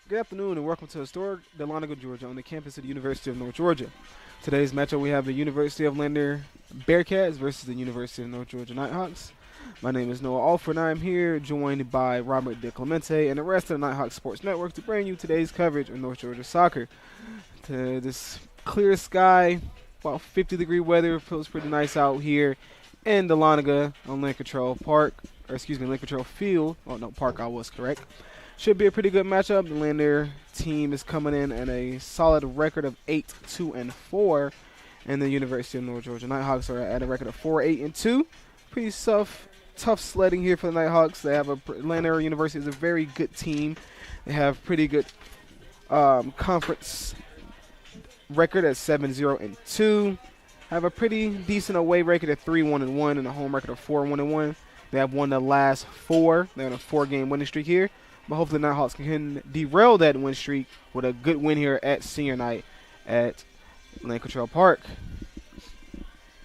Good afternoon and welcome to historic Dahlonega, Georgia on the campus of the University of North Georgia. Today's matchup we have the University of Lander Bearcats versus the University of North Georgia Nighthawks. My name is Noah Alford and I am here joined by Robert DeClemente and the rest of the Nighthawks Sports Network to bring you today's coverage of North Georgia soccer. To this clear sky, about 50-degree weather, feels pretty nice out here in Dahlonega on Land Control Field. Oh no, Park, I was correct. Should be a pretty good matchup. The Lander team is coming in at a solid record of 8-2-4, and the University of North Georgia Nighthawks are at a record of 4-8-2. Pretty tough sledding here for the Nighthawks. They have Lander University is a very good team. They have pretty good conference record at 7-0-2. Have a pretty decent away record at 3-1-1 and a home record of 4-1-1. They have won the last four. They're on a 4-game winning streak here. But hopefully the Nighthawks can derail that win streak with a good win here at senior night at Land Control Park.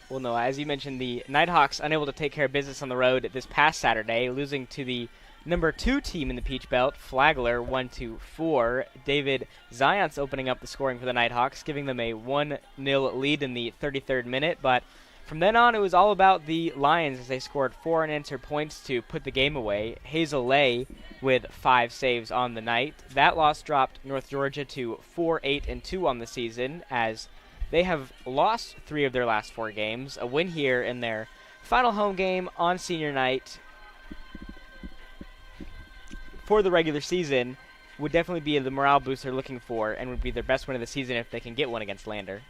Well, no, as you mentioned, the Nighthawks unable to take care of business on the road this past Saturday, losing to the number 2 team in the Peach Belt, Flagler, 1-4. David Zions opening up the scoring for the Nighthawks, giving them a 1-0 lead in the 33rd minute. But from then on, it was all about the Lions as they scored 4 unanswered points to put the game away. Hazel Lay with 5 saves on the night. That loss dropped North Georgia to 4-8-2 on the season as they have lost 3 of their last 4 games. A win here in their final home game on senior night for the regular season would definitely be the morale boost they're looking for and would be their best win of the season if they can get one against Lander.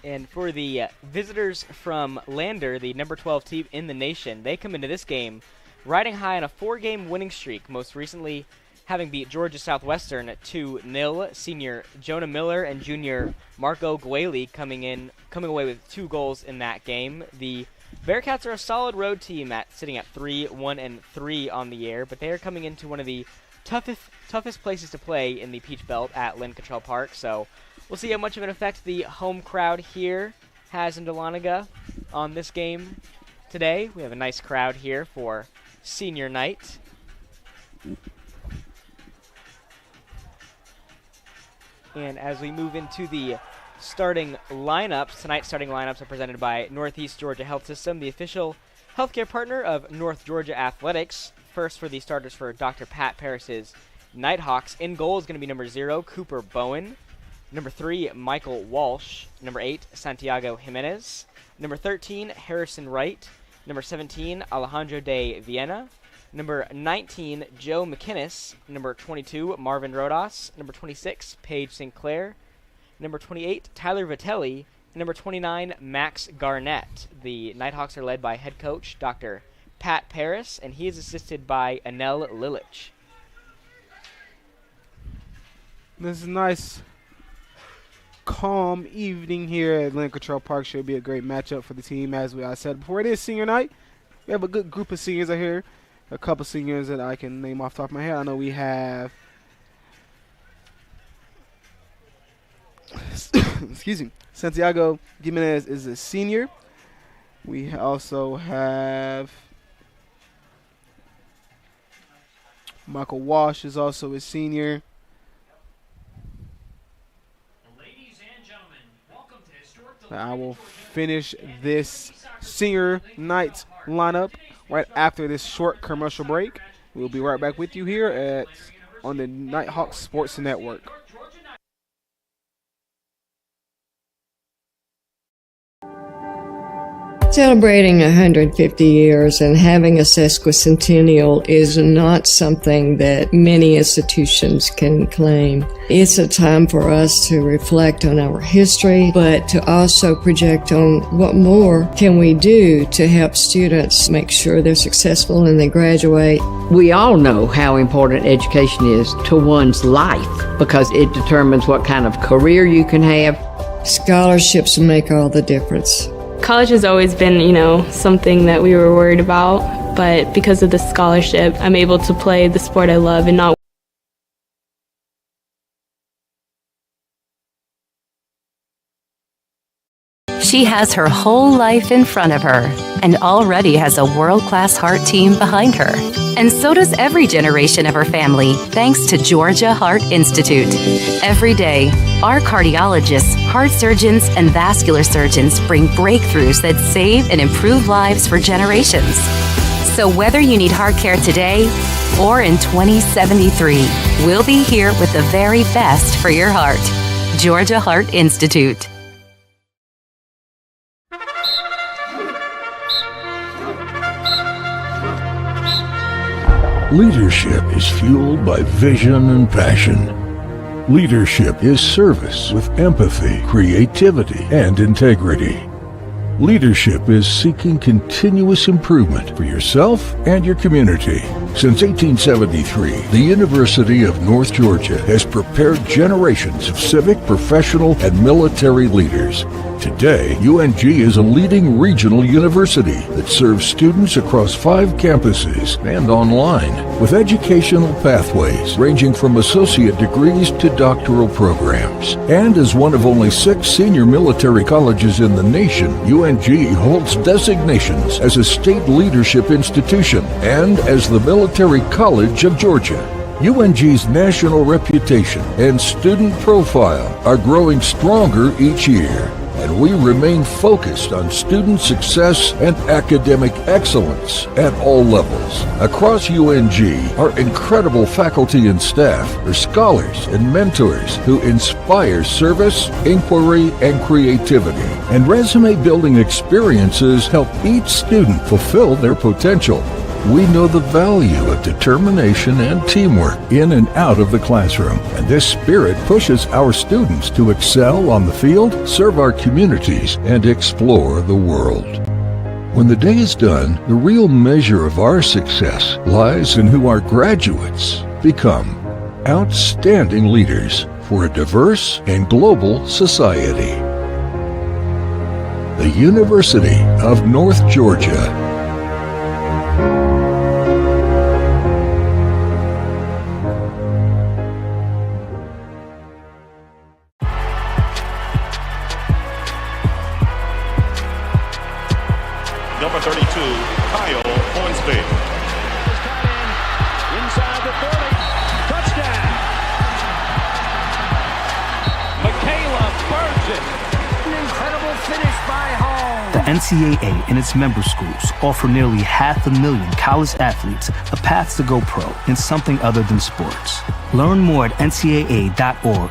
And for the visitors from Lander, the number 12 team in the nation, they come into this game riding high on a 4-game winning streak, most recently having beat Georgia Southwestern at 2-0. Senior Jonah Miller and junior Marco Gueli coming away with 2 goals in that game. The Bearcats are a solid road team sitting at 3-1-3 on the year, but they are coming into one of the toughest places to play in the Peach Belt at Land Control Park, so we'll see how much of an effect the home crowd here has in Dahlonega on this game today. We have a nice crowd here for senior night. And as we move into the starting lineups, tonight's starting lineups are presented by Northeast Georgia Health System, the official healthcare partner of North Georgia Athletics. First for the starters for Dr. Pat Paris's Nighthawks. In goal is going to be number 0, Cooper Bowen. Number 3, Michael Walsh. Number 8, Santiago Jimenez. Number 13, Harrison Wright. Number 17, Alejandro de Viena. Number 19, Joe McInnes. Number 22, Marvin Rodas. Number 26, Paige Sinclair. Number 28, Tyler Vitelli. Number 29, Max Garnett. The Nighthawks are led by head coach Dr. Pat Paris, and he is assisted by Anel Lilich. This is a nice, calm evening here at Land Control Park. Should be a great matchup for the team. As I said before, it is senior night. We have a good group of seniors out here. A couple seniors that I can name off the top of my head. I know we have excuse me, Santiago Jimenez is a senior. We also have Michael Walsh is also a senior. I will finish this senior night lineup right after this short commercial break. We'll be right back with you here on the Nighthawk Sports Network. Celebrating 150 years and having a sesquicentennial is not something that many institutions can claim. It's a time for us to reflect on our history, but to also project on what more can we do to help students make sure they're successful and they graduate. We all know how important education is to one's life because it determines what kind of career you can have. Scholarships make all the difference. College has always been, something that we were worried about, but because of the scholarship, I'm able to play the sport I love and not. She has her whole life in front of her and already has a world-class heart team behind her. And so does every generation of her family, thanks to Georgia Heart Institute. Every day, our cardiologists, heart surgeons, and vascular surgeons bring breakthroughs that save and improve lives for generations. So whether you need heart care today or in 2073, we'll be here with the very best for your heart. Georgia Heart Institute. Leadership is fueled by vision and passion. Leadership is service with empathy, creativity, and integrity. Leadership is seeking continuous improvement for yourself and your community. Since 1873, the University of North Georgia has prepared generations of civic, professional, and military leaders. Today, UNG is a leading regional university that serves students across 5 campuses and online, with educational pathways ranging from associate degrees to doctoral programs. And as one of only 6 senior military colleges in the nation, UNG holds designations as a state leadership institution and as the Military College of Georgia. UNG's national reputation and student profile are growing stronger each year, and we remain focused on student success and academic excellence at all levels. Across UNG, our incredible faculty and staff are scholars and mentors who inspire service, inquiry, and creativity. And resume-building experiences help each student fulfill their potential. We know the value of determination and teamwork in and out of the classroom, and this spirit pushes our students to excel on the field, serve our communities, and explore the world. When the day is done, the real measure of our success lies in who our graduates become. Outstanding leaders for a diverse and global society. The University of North Georgia. Number 32, Kyle Hornsby. Inside the 30, touchdown. Michaela Burgess. An incredible finish by Hall. The NCAA and its member schools offer nearly 500,000 college athletes a path to go pro in something other than sports. Learn more at ncaa.org.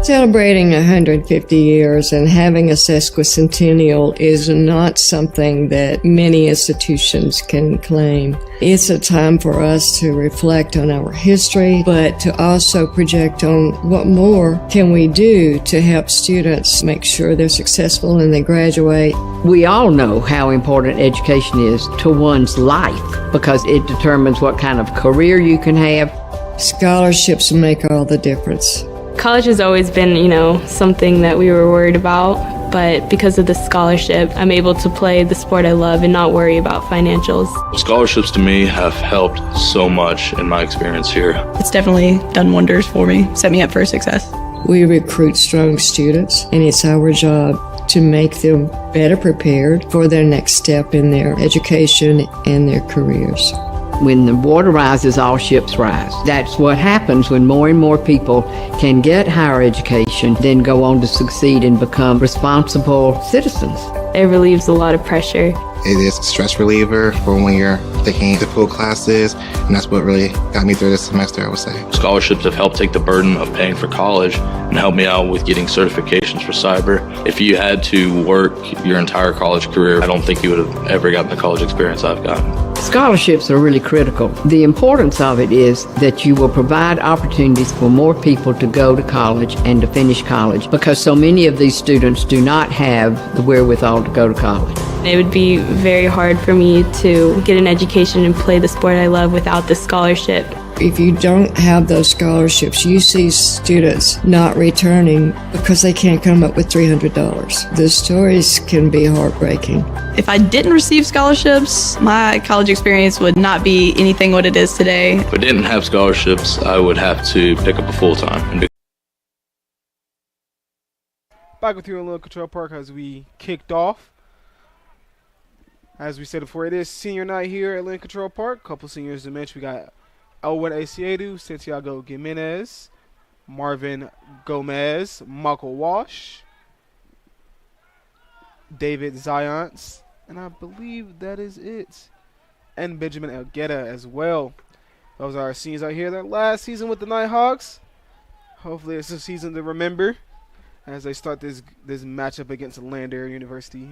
Celebrating 150 years and having a sesquicentennial is not something that many institutions can claim. It's a time for us to reflect on our history, but to also project on what more can we do to help students make sure they're successful and they graduate. We all know how important education is to one's life because it determines what kind of career you can have. Scholarships make all the difference. College has always been, something that we were worried about, but because of the scholarship, I'm able to play the sport I love and not worry about financials. Scholarships to me have helped so much in my experience here. It's definitely done wonders for me, set me up for success. We recruit strong students, and it's our job to make them better prepared for their next step in their education and their careers. When the water rises, all ships rise. That's what happens when more and more people can get higher education, then go on to succeed and become responsible citizens. It relieves a lot of pressure. It is a stress reliever for when you're taking difficult classes, and that's what really got me through this semester, I would say. Scholarships have helped take the burden of paying for college and helped me out with getting certifications for cyber. If you had to work your entire college career, I don't think you would have ever gotten the college experience I've gotten. Scholarships are really critical. The importance of it is that you will provide opportunities for more people to go to college and to finish college, because so many of these students do not have the wherewithal to go to college. It would be very hard for me to get an education and play the sport I love without this scholarship. If you don't have those scholarships, you see students not returning because they can't come up with $300. The stories can be heartbreaking. If I didn't receive scholarships, my college experience would not be anything what it is today. If I didn't have scholarships, I would have to pick up a full-time. Back with you in Little Control Park as we kicked off. As we said before, it is senior night here at Lynn Control Park. Couple seniors to mention. We got Elwood Asiedu, Santiago Gimenez, Marvin Gomez, Michael Walsh, David Zions, and I believe that is it. And Benjamin Elgueta as well. Those are our seniors out here. Their last season with the Nighthawks. Hopefully it's a season to remember as they start this matchup against Lander University.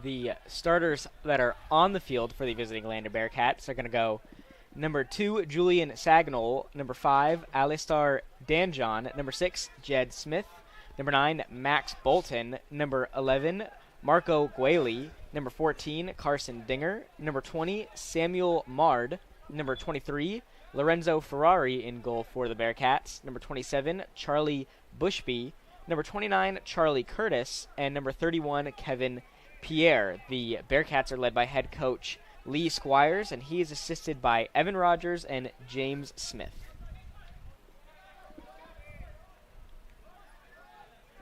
The starters that are on the field for the visiting Lander Bearcats are going to go number 2, Julian Sagnol, number 5, Alistar Danjon, number 6, Jed Smith, number 9, Max Bolton, number 11, Marco Gualey, number 14, Carson Dinger, number 20, Samuel Mard, number 23, Lorenzo Ferrari in goal for the Bearcats, number 27, Charlie Bushby, number 29, Charlie Curtis, and number 31, Kevin Pierre. The Bearcats are led by head coach Lee Squires, and he is assisted by Evan Rogers and James Smith.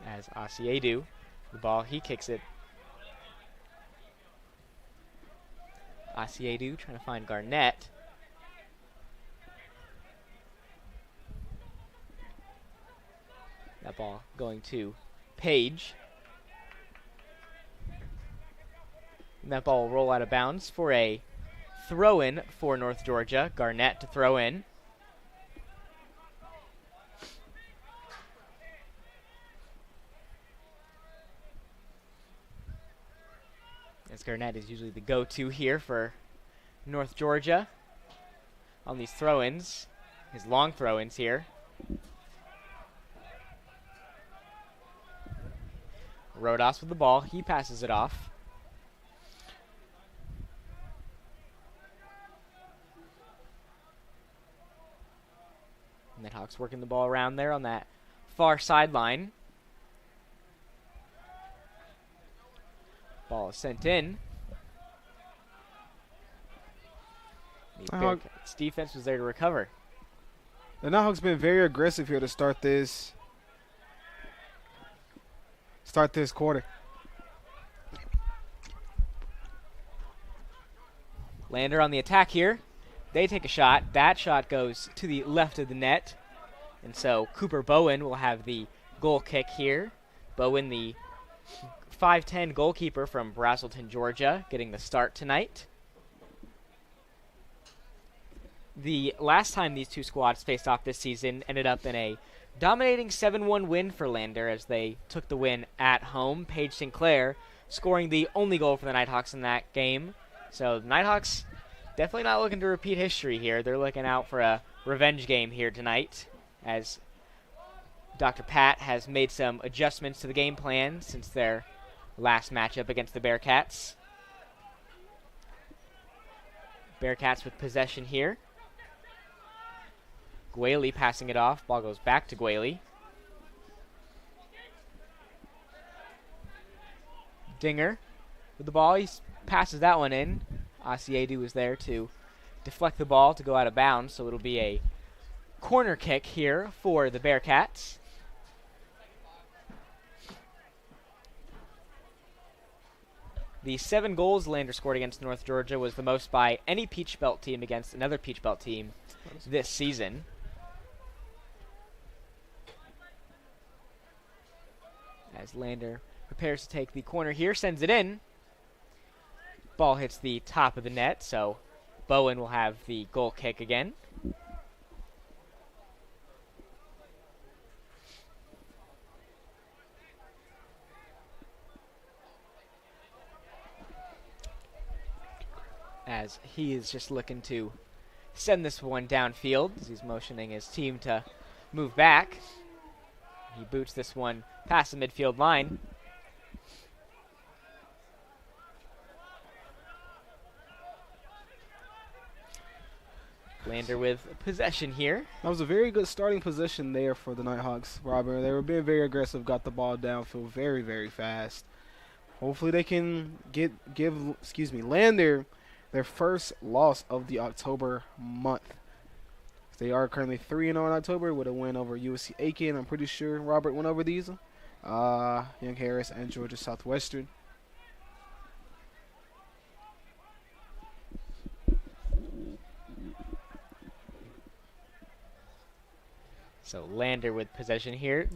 As Asiedu, the ball, he kicks it. Asiedu trying to find Garnett. That ball going to Page. And that ball will roll out of bounds for a throw-in for North Georgia. Garnett to throw in. As Garnett is usually the go-to here for North Georgia on these throw-ins, his long throw-ins here. Rodas with the ball. He passes it off. Nighthawks working the ball around there on that far sideline. Ball is sent in. The Bearcats defense was there to recover. The Nighthawks been very aggressive here to start this quarter. Lander on the attack here. They take a shot. That shot goes to the left of the net. And so Cooper Bowen will have the goal kick here. Bowen, the 5'10 goalkeeper from Braselton, Georgia, getting the start tonight. The last time these two squads faced off this season ended up in a dominating 7-1 win for Lander as they took the win at home. Paige Sinclair scoring the only goal for the Nighthawks in that game. So the Nighthawks definitely not looking to repeat history here. They're looking out for a revenge game here tonight as Dr. Pat has made some adjustments to the game plan since their last matchup against the Bearcats. Bearcats with possession here. Gualey passing it off. Ball goes back to Gualey. Dinger with the ball. He passes that one in. Asiedu is there to deflect the ball to go out of bounds, so it'll be a corner kick here for the Bearcats. The 7 goals Lander scored against North Georgia was the most by any Peach Belt team against another Peach Belt team this season. As Lander prepares to take the corner here, sends it in. Ball hits the top of the net, so Bowen will have the goal kick again. As he is just looking to send this one downfield, as he's motioning his team to move back. He boots this one past the midfield line. Lander with possession here. That was a very good starting position there for the Nighthawks, Robert. They were being very aggressive, got the ball downfield very, very fast. Hopefully they can give Lander their first loss of the October month. They are currently 3-0 in October with a win over USC Aiken. I'm pretty sure Robert went over these. Young Harris and Georgia Southwestern. So Lander with possession here.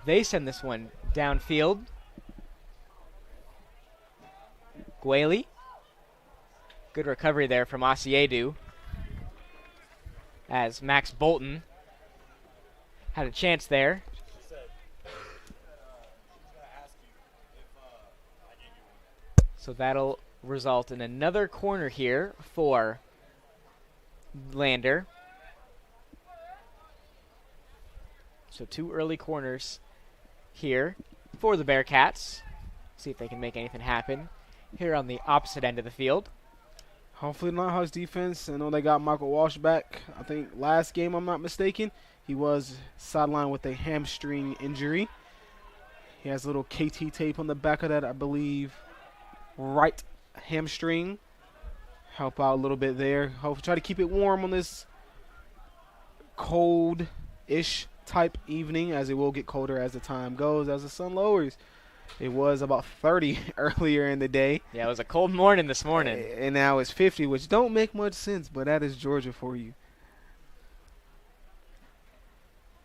They send this one downfield. Gwaley. Good recovery there from Osiedu. As Max Bolton had a chance there. So that'll result in another corner here for Lander. So 2 early corners here for the Bearcats. See if they can make anything happen here on the opposite end of the field. Hopefully Nighthawks defense. I know they got Michael Walsh back. I think last game, I'm not mistaken, he was sidelined with a hamstring injury. He has a little KT tape on the back of that, I believe. Right hamstring. Help out a little bit there. Hope try to keep it warm on this cold-ish type evening, as it will get colder as the time goes, as the sun lowers. It was about 30 earlier in the day. Yeah, it was a cold morning this morning. And now it's 50, which don't make much sense, but that is Georgia for you.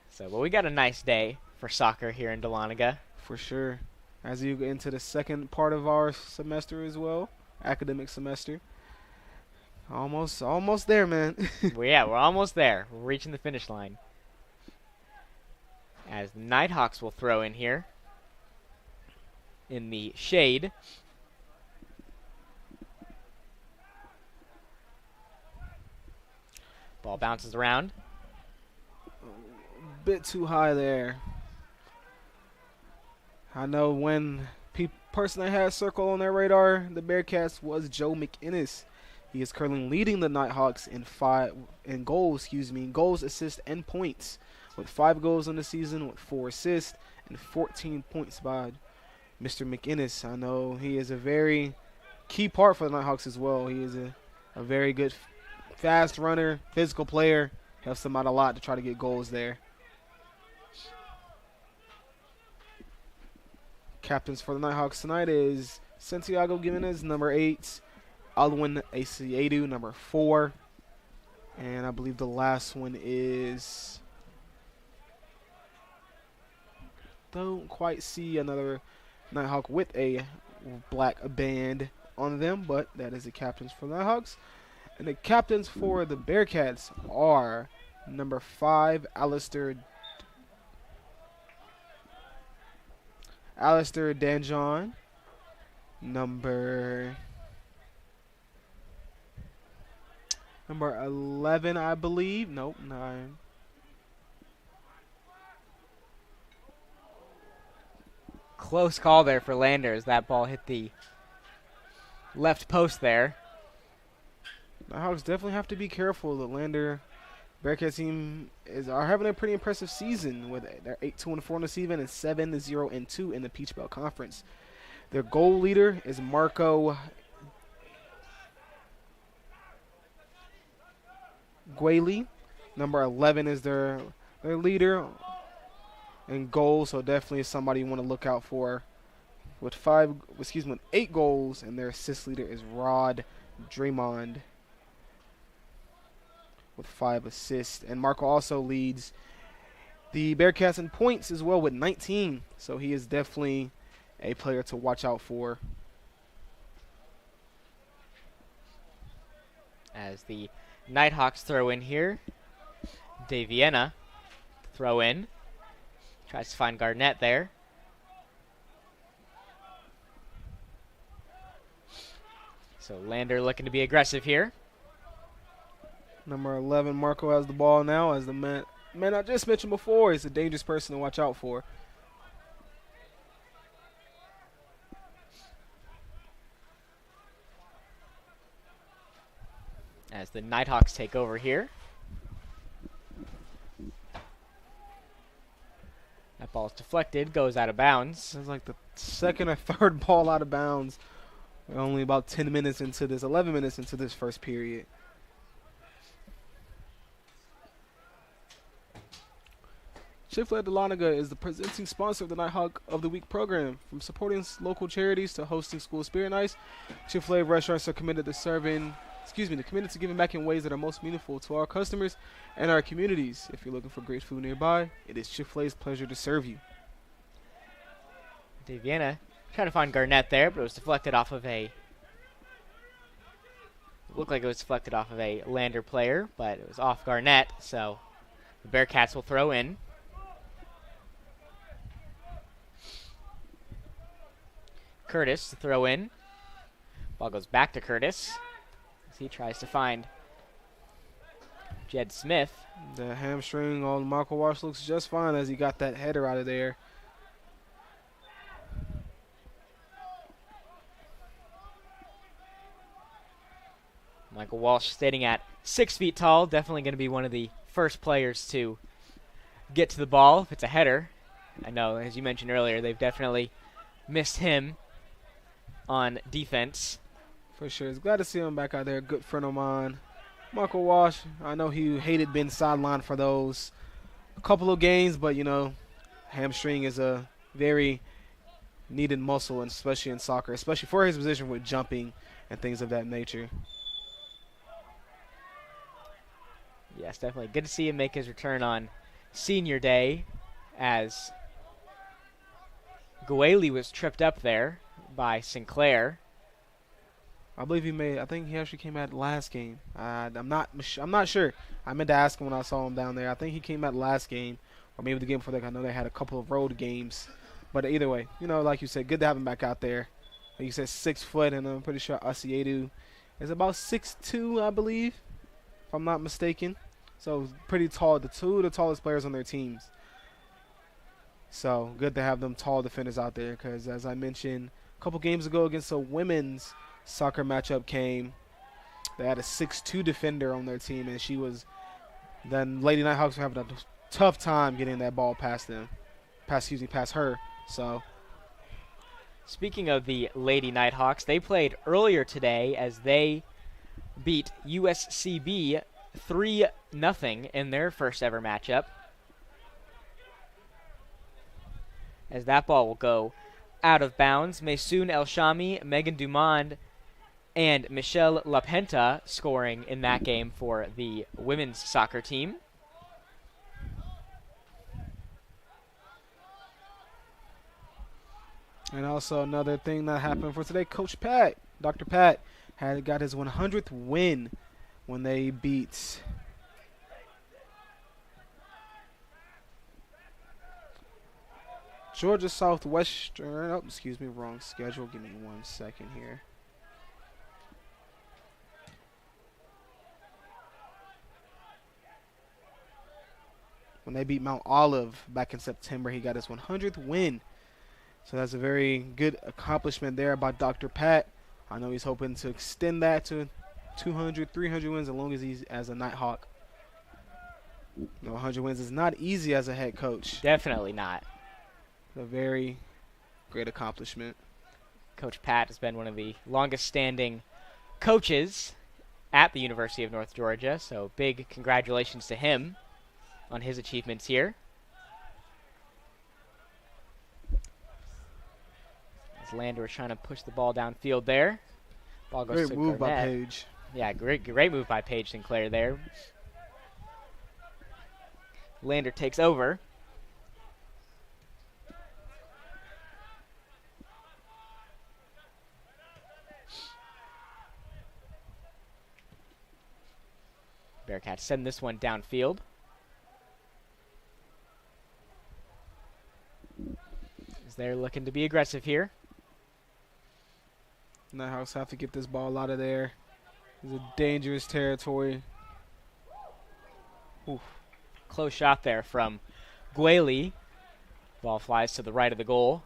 So, well, we got a nice day for soccer here in Dahlonega. For sure. As you get into the second part of our semester as well, academic semester. Almost there, man. Well, yeah, we're almost there. We're reaching the finish line. As the Nighthawks will throw in here. In the shade. Ball bounces around. Bit too high there. I know when person that had a circle on their radar, the Bearcats, was Joe McInnes. He is currently leading the Nighthawks in goals, assists, and points, with 5 goals in the season, with 4 assists, and 14 points by Mr. McInnes. I know he is a very key part for the Nighthawks as well. He is a very good, fast runner, physical player. Helps them out a lot to try to get goals there. Captains for the Nighthawks tonight is Santiago Gimenez, number 8. Alwin Asiedu, number 4. And I believe the last one is... Don't quite see another Nighthawk with a black band on them, but that is the captains for the Nighthawks. And the captains for the Bearcats are number 5, Alistair Danjon, number 11, I believe. Nope, 9. Close call there for Lander as that ball hit the left post there. The Hawks definitely have to be careful. The Lander Bearcats team are having a pretty impressive season with their 8-2-4 in the season and 7-0-2 in the Peach Belt Conference. Their goal leader is Marco Gwaley. Number 11 is their leader in goals, so definitely somebody you want to look out for. With 8 goals, and their assist leader is Rod Draymond with 5 assists. And Marco also leads the Bearcats in points as well with 19. So he is definitely a player to watch out for. As the Nighthawks throw in here, De Viena throw in. Tries to find Garnett there. So Lander looking to be aggressive here. Number 11, Marco has the ball now as the man I just mentioned before. He's a dangerous person to watch out for. As the Nighthawks take over here. That ball's deflected, goes out of bounds. It's like the second or third ball out of bounds. We're only about 10 minutes into this, 11 minutes into this first period. Chick-fil-A Dahlonega is the presenting sponsor of the Nighthawk of the Week program. From supporting local charities to hosting school spirit nights, Chick-fil-A restaurants are committed to giving back in ways that are most meaningful to our customers and our communities. If you're looking for great food nearby, it is Chick-fil-A's pleasure to serve you. De Viena trying to find Garnett there, but it was deflected off of a... Looked like it was deflected off of a Lander player, but it was off Garnett, so the Bearcats will throw in. Curtis to throw in. Ball goes back to Curtis as he tries to find Jed Smith. The hamstring on Michael Walsh looks just fine as he got that header out of there. Michael Walsh standing at 6 feet tall, definitely going to be one of the first players to get to the ball if it's a header. I know, as you mentioned earlier, they've definitely missed him on defense. For sure. It's glad to see him back out there. Good friend of mine. Michael Walsh, I know he hated being sidelined for those couple of games, but, you know, hamstring is a very needed muscle, and especially in soccer, especially for his position with jumping and things of that nature. Yes, definitely. Good to see him make his return on senior day as Gualey was tripped up there by Sinclair. I believe I think he actually came out last game. I'm not sure. I meant to ask him when I saw him down there. I think he came out last game, or maybe the game before that. I know they had a couple of road games. But either way, you know, like you said, good to have him back out there. Like you said, 6 foot, and I'm pretty sure Asiedu is about 6'2", I believe, if I'm not mistaken. So pretty tall. The two of the tallest players on their teams. So good to have them tall defenders out there because, as I mentioned a couple games ago against a women's soccer matchup came, they had a 6'2" defender on their team, and she was – then Lady Nighthawks were having a tough time getting that ball past her. So speaking of the Lady Nighthawks, they played earlier today as they beat USCB 3-0 in their first ever matchup. As that ball will go out of bounds. Maysoon El Shami, Megan Dumond, and Michelle Lapenta scoring in that game for the women's soccer team. And also another thing that happened for today, Coach Pat, Dr. Pat, got his 100th win when they beat Georgia Southwestern. Oh, excuse me, wrong schedule. Give me 1 second here. When they beat Mount Olive back in September, he got his 100th win. So that's a very good accomplishment there by Dr. Pat. I know he's hoping to extend that to 200, 300 wins as long as he's as a Nighthawk. 100 wins is not easy as a head coach. Definitely not. A very great accomplishment. Coach Pat has been one of the longest standing coaches at the University of North Georgia, so big congratulations to him on his achievements here. As Lander is trying to push the ball downfield there. Ball goes great to move Garnett. by Paige. Yeah, great move by Paige Sinclair there. Lander takes over. Bearcats send this one downfield. As they're looking to be aggressive here. Nighthawks have to get this ball out of there. It's a dangerous territory. Oof. Close shot there from Gualey. Ball flies to the right of the goal.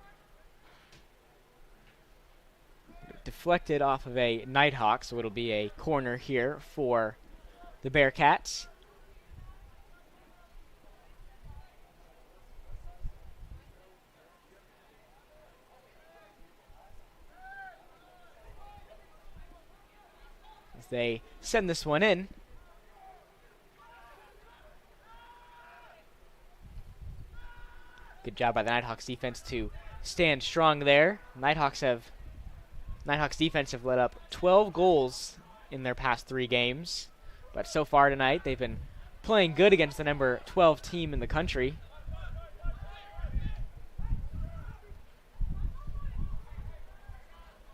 Deflected off of a Nighthawk, so it'll be a corner here for the Bearcats. As they send this one in. Good job by the Nighthawks defense to stand strong there. Nighthawks defense have let up 12 goals in their past 3 games. But so far tonight, they've been playing good against the number 12 team in the country.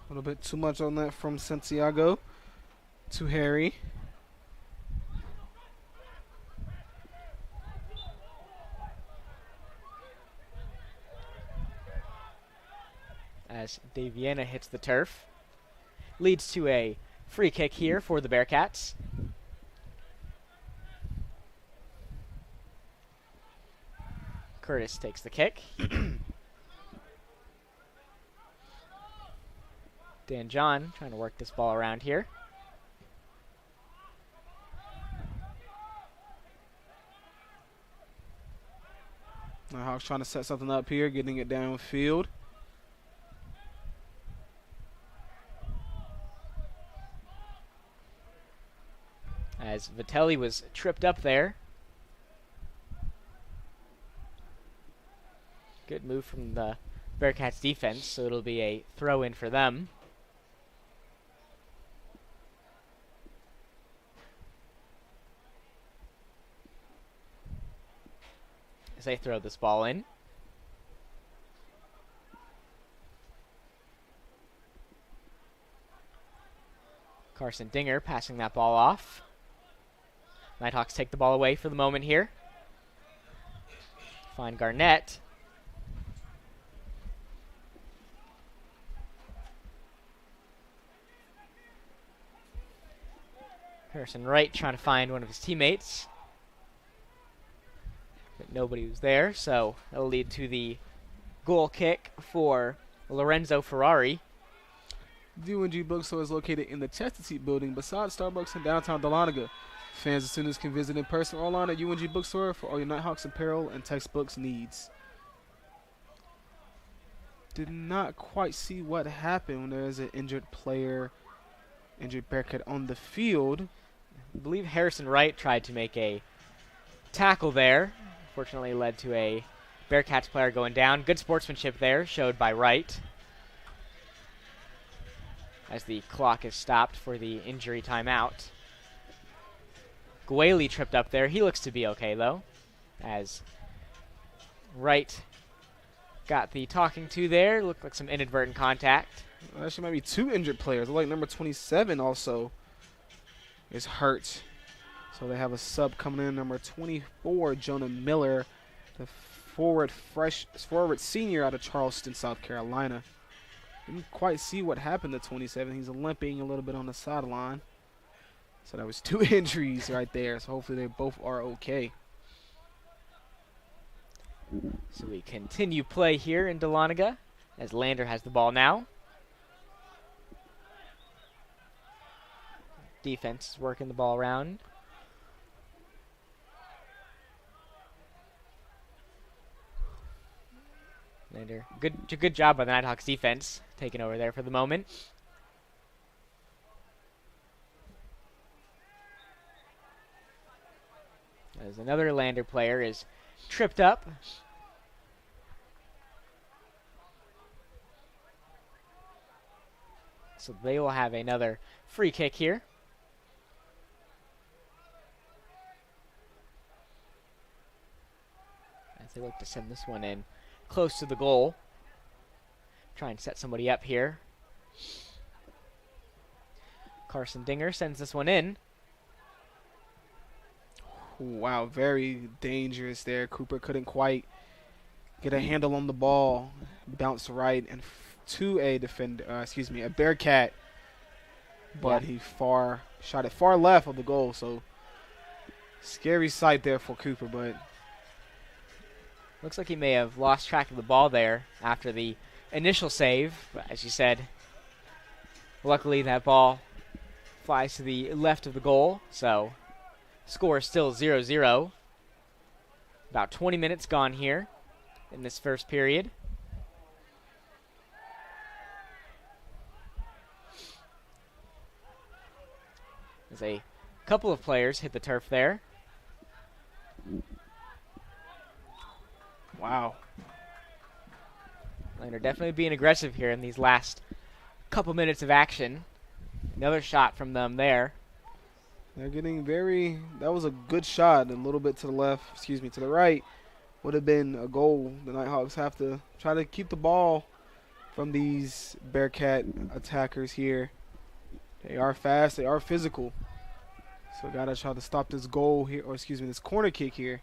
A little bit too much on that from Santiago to Harry. As Daviena hits the turf. Leads to a free kick here for the Bearcats. Curtis takes the kick. Dan John trying to work this ball around here. Hawks trying to set something up here, getting it downfield. As Vitelli was tripped up there. Good move from the Bearcats defense, so it'll be a throw in for them. As they throw this ball in. Carson Dinger passing that ball off. Nighthawks take the ball away for the moment here. Find Garnett. Harrison Wright trying to find one of his teammates. But nobody was there, so that'll lead to the goal kick for Lorenzo Ferrari. The UNG Bookstore is located in the Chesterton building beside Starbucks in downtown Dahlonega. Fans and students can visit in person or online at UNG Bookstore for all your Nighthawks apparel and textbooks needs. Did not quite see what happened when there is an injured player, injured Bearcat on the field. I believe Harrison Wright tried to make a tackle there. Fortunately led to a Bearcats player going down. Good sportsmanship there, showed by Wright. As the clock is stopped for the injury timeout. Gualey tripped up there. He looks to be okay, though. As Wright got the talking to there. Looked like some inadvertent contact. Actually, might be 2 injured players. Like number 27 also is hurt. So they have a sub coming in. Number 24, Jonah Miller, the forward senior out of Charleston, South Carolina. Didn't quite see what happened to 27. He's limping a little bit on the sideline. So that was 2 injuries right there. So hopefully they both are okay. So we continue play here in Dahlonega as Lander has the ball now. Defense is working the ball around. Lander, good job by the Nighthawks defense, taking over there for the moment. As another Lander player is tripped up. So they will have another free kick here. As they look to send this one in close to the goal. Try and set somebody up here. Carson Dinger sends this one in. Wow, very dangerous there. Cooper couldn't quite get a handle on the ball. Bounced right and to a defender, a Bearcat. But he shot it far left of the goal. So scary sight there for Cooper, but looks like he may have lost track of the ball there after the initial save. But as you said, luckily that ball flies to the left of the goal. So score is still 0-0. About 20 minutes gone here in this first period. As a couple of players hit the turf there. Wow. Lander definitely being aggressive here in these last couple minutes of action. Another shot from them there. They're getting that was a good shot. A little bit to the left, to the right. Would have been a goal. The Nighthawks have to try to keep the ball from these Bearcat attackers here. They are fast, they are physical. So gotta try to stop this goal here, this corner kick here.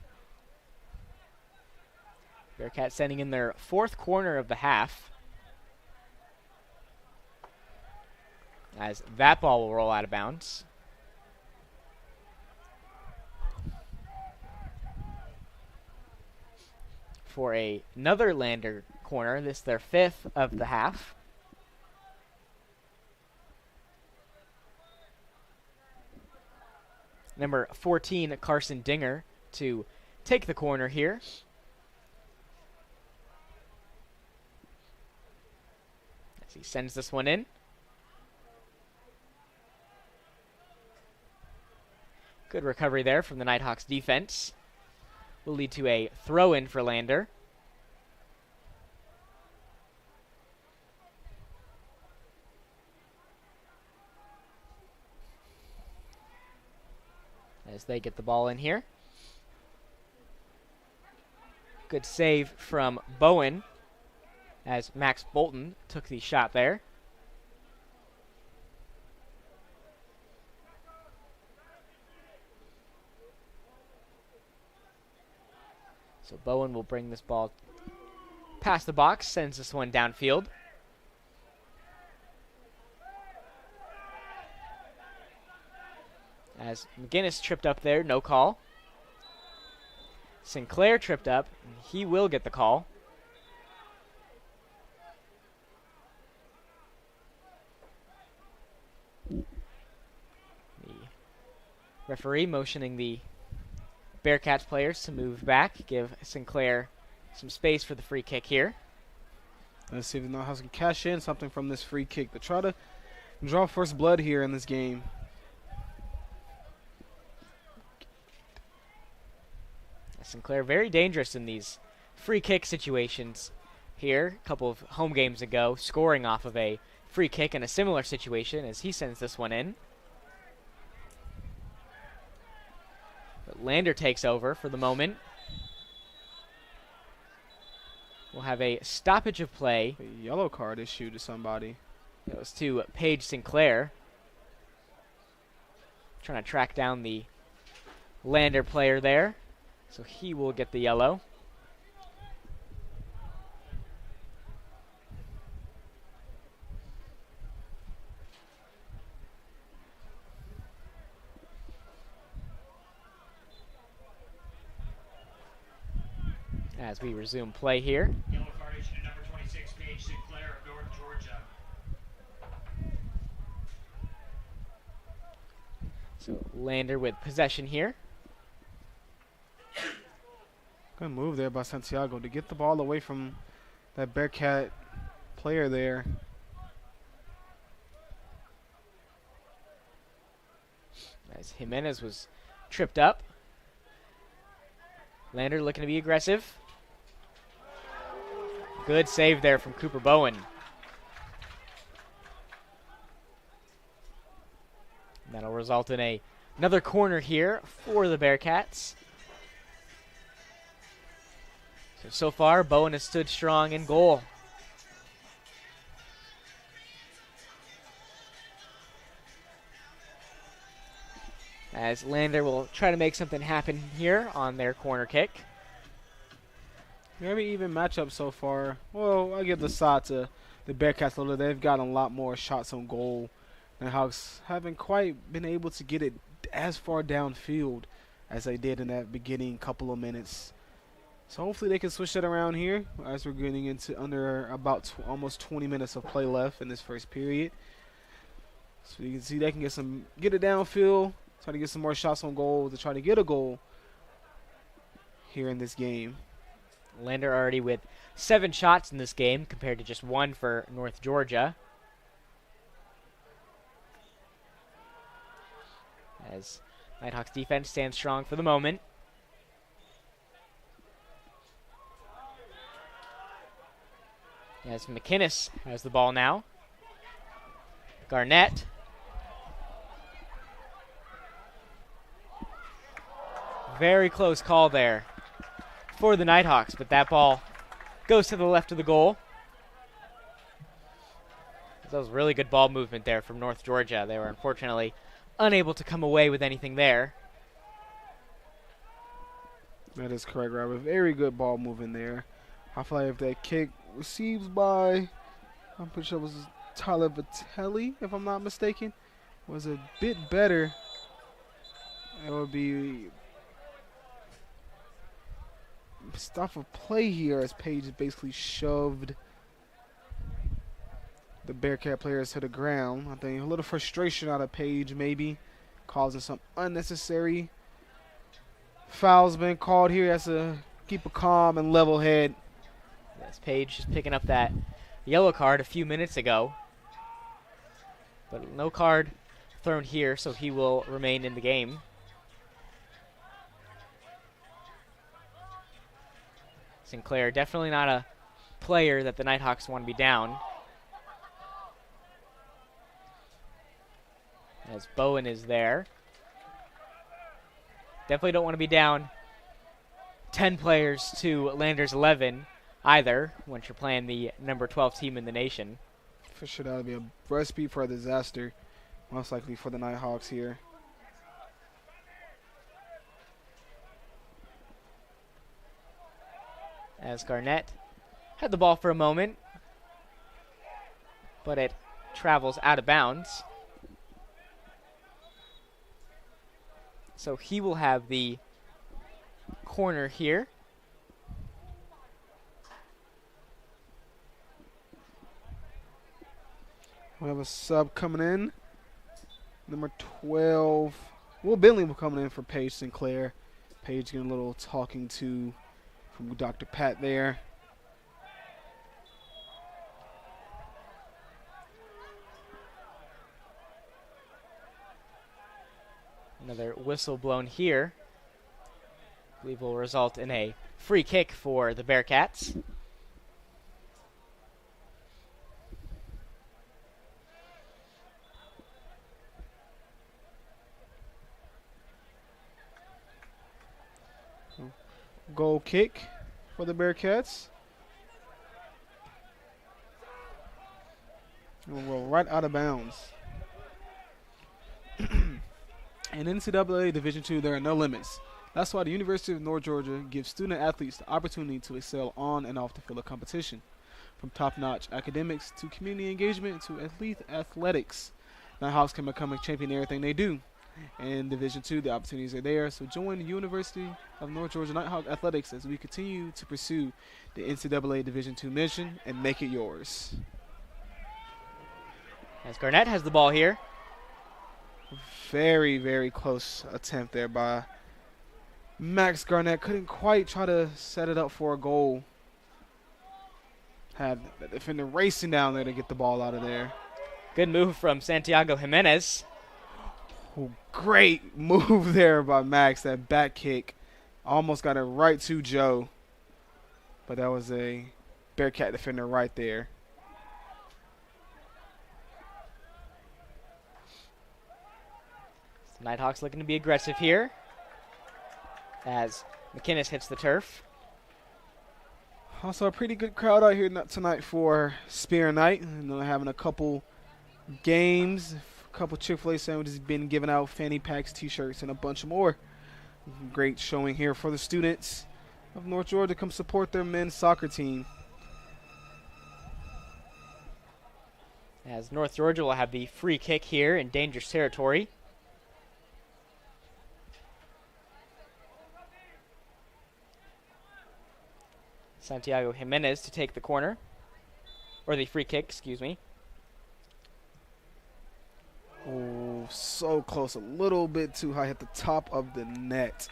Bearcat sending in their fourth corner of the half. As that ball will roll out of bounds. For another Lander corner, this their fifth of the half. Number 14, Carson Dinger, to take the corner here. As he sends this one in. Good recovery there from the Nighthawks defense. Will lead to a throw-in for Lander. As they get the ball in here. Good save from Bowen as Max Bolton took the shot there. So Bowen will bring this ball past the box, sends this one downfield. As McGinnis tripped up there, no call. Sinclair tripped up, and he will get the call. The referee motioning the Bearcats players to move back, give Sinclair some space for the free kick here. Let's see if the Nighthawks can cash in something from this free kick to try to draw first blood here in this game. Sinclair very dangerous in these free kick situations here. A couple of home games ago, scoring off of a free kick in a similar situation as he sends this one in. But Lander takes over for the moment. We'll have a stoppage of play. A yellow card issued to somebody. It was to Paige Sinclair. Trying to track down the Lander player there. So he will get the yellow. As we resume play here. Yellow card issued to number 26, Paige Sinclair of North Georgia. So Lander with possession here. Good move there by Santiago to get the ball away from that Bearcat player there. As Jimenez was tripped up. Lander looking to be aggressive. Good save there from Cooper Bowen. That'll result in another corner here for the Bearcats. So far, Bowen has stood strong in goal. as Lander will try to make something happen here on their corner kick. Very even matchup so far. Well, I give the side to the Bearcats a little. They've gotten a lot more shots on goal. Nighthawks haven't quite been able to get it as far downfield as they did in that beginning couple of minutes. So hopefully they can switch that around here as we're getting into under about almost 20 minutes of play left in this first period. So you can see they can get it downfield, try to get some more shots on goal to try to get a goal here in this game. Lander already with 7 shots in this game compared to just 1 for North Georgia. As Nighthawks defense stands strong for the moment. As McInnes has the ball now. Garnett. Very close call there for the Nighthawks, but that ball goes to the left of the goal. That was really good ball movement there from North Georgia. They were unfortunately unable to come away with anything there. That is correct, Robert. Very good ball movement there. I feel like if that kick received by, I'm pretty sure it was Tyler Vitelli, if I'm not mistaken, was a bit better. It would be stop of play here as Page basically shoved the Bearcat players to the ground. I think a little frustration out of Page maybe, causing some unnecessary fouls been called here. Has to keep a calm and level head. Yes, Page just picking up that yellow card a few minutes ago. But no card thrown here, so he will remain in the game. Sinclair definitely not a player that the Nighthawks want to be down. As Bowen is there. Definitely don't want to be down 10 players to Lander's 11 either, once you're playing the number 12 team in the nation. For sure, that would be a recipe for a disaster, most likely for the Nighthawks here. As Garnett had the ball for a moment, but it travels out of bounds. So he will have the corner here. We have a sub coming in. Number 12. Will Bentley will coming in for Paige Sinclair. Paige getting a little talking to from Dr. Pat there. Another whistle blown here. I believe will result in a free kick for the Bearcats. Goal kick for the Bearcats. We'll roll right out of bounds. In NCAA Division II, there are no limits. That's why the University of North Georgia gives student athletes the opportunity to excel on and off the field of competition. From top-notch academics to community engagement to elite athletics, Nighthawks can become a champion in everything they do. In Division II, the opportunities are there, so join the University of North Georgia Nighthawk Athletics as we continue to pursue the NCAA Division II mission and make it yours. As Garnett has the ball here. Very, very close attempt there by Max Garnett. Couldn't quite try to set it up for a goal. Had the defender racing down there to get the ball out of there. Good move from Santiago Jimenez. Oh, great move there by Max. That back kick almost got it right to Joe. But that was a Bearcat defender right there. Nighthawks looking to be aggressive here as McInnes hits the turf. Also a pretty good crowd out here tonight for Spear Night. And they're having a couple games, a couple Chick-fil-A sandwiches being given out, fanny packs, t-shirts, and a bunch more. Great showing here for the students of North Georgia to come support their men's soccer team. As North Georgia will have the free kick here in dangerous territory. Santiago Jimenez to take the corner. Or the free kick, excuse me. Oh, so close. A little bit too high. Hit the top of the net.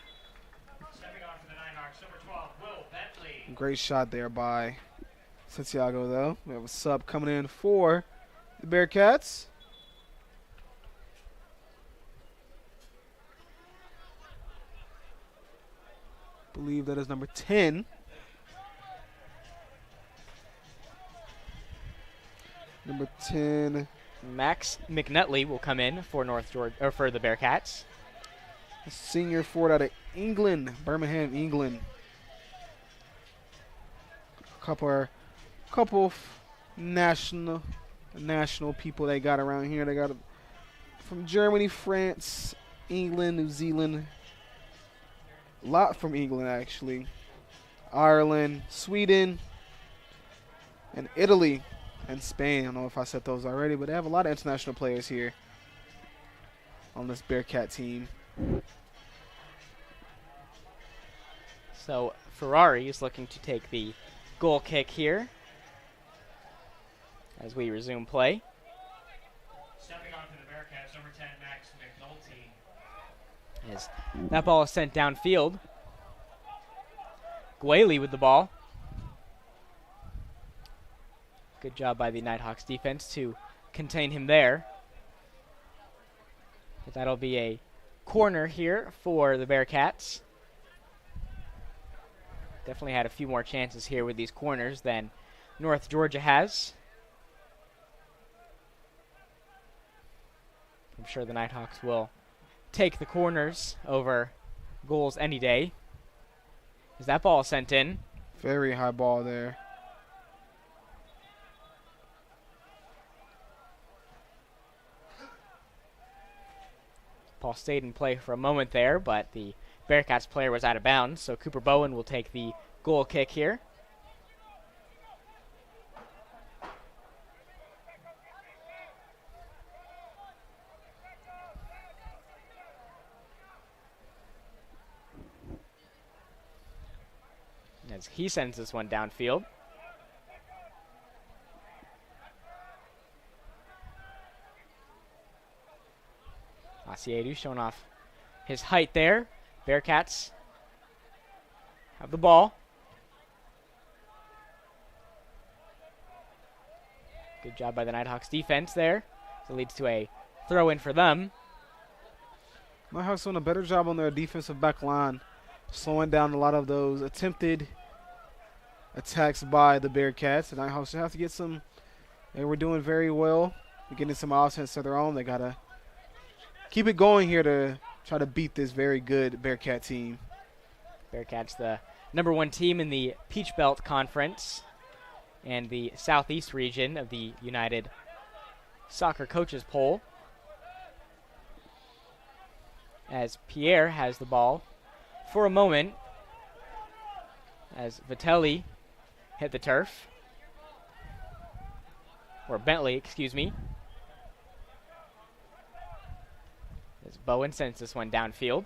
Stepping on for the Nighthawks, number 12, Will Bentley. Great shot there by Santiago, though. We have a sub coming in for the Bearcats. Believe that is number 10. Number 10. Max McNutley will come in for North Georgia, or for the Bearcats. A senior forward out of England, Birmingham, England. Couple national people they got around here. They got from Germany, France, England, New Zealand. A lot from England, actually. Ireland, Sweden, and Italy, and Spain. I don't know if I said those already, but they have a lot of international players here on this Bearcat team. So Ferrari is looking to take the goal kick here as we resume play. Stepping on for the Bearcats, number 10, Max McNulty. As that ball is sent downfield. Gwaley with the ball. Good job by the Nighthawks defense to contain him there. But that'll be a corner here for the Bearcats. Definitely had a few more chances here with these corners than North Georgia has. I'm sure the Nighthawks will take the corners over goals any day. As that ball sent in. Very high ball there. Ball stayed in play for a moment there, but the Bearcats player was out of bounds, so Cooper Bowen will take the goal kick here. As he sends this one downfield. Asiedu showing off his height there. Bearcats have the ball. Good job by the Nighthawks defense there. So it leads to a throw in for them. Nighthawks doing a better job on their defensive back line, slowing down a lot of those attempted attacks by the Bearcats. The Nighthawks have to get some. They were doing very well. They're getting some offense of their own. They got to keep it going here to try to beat this very good Bearcat team. Bearcats, the #1 team in the Peach Belt Conference and the Southeast region of the United Soccer Coaches Poll. As Pierre has the ball for a moment as Vitelli hit the turf. Or Bentley, excuse me. As Bowen sends this one downfield.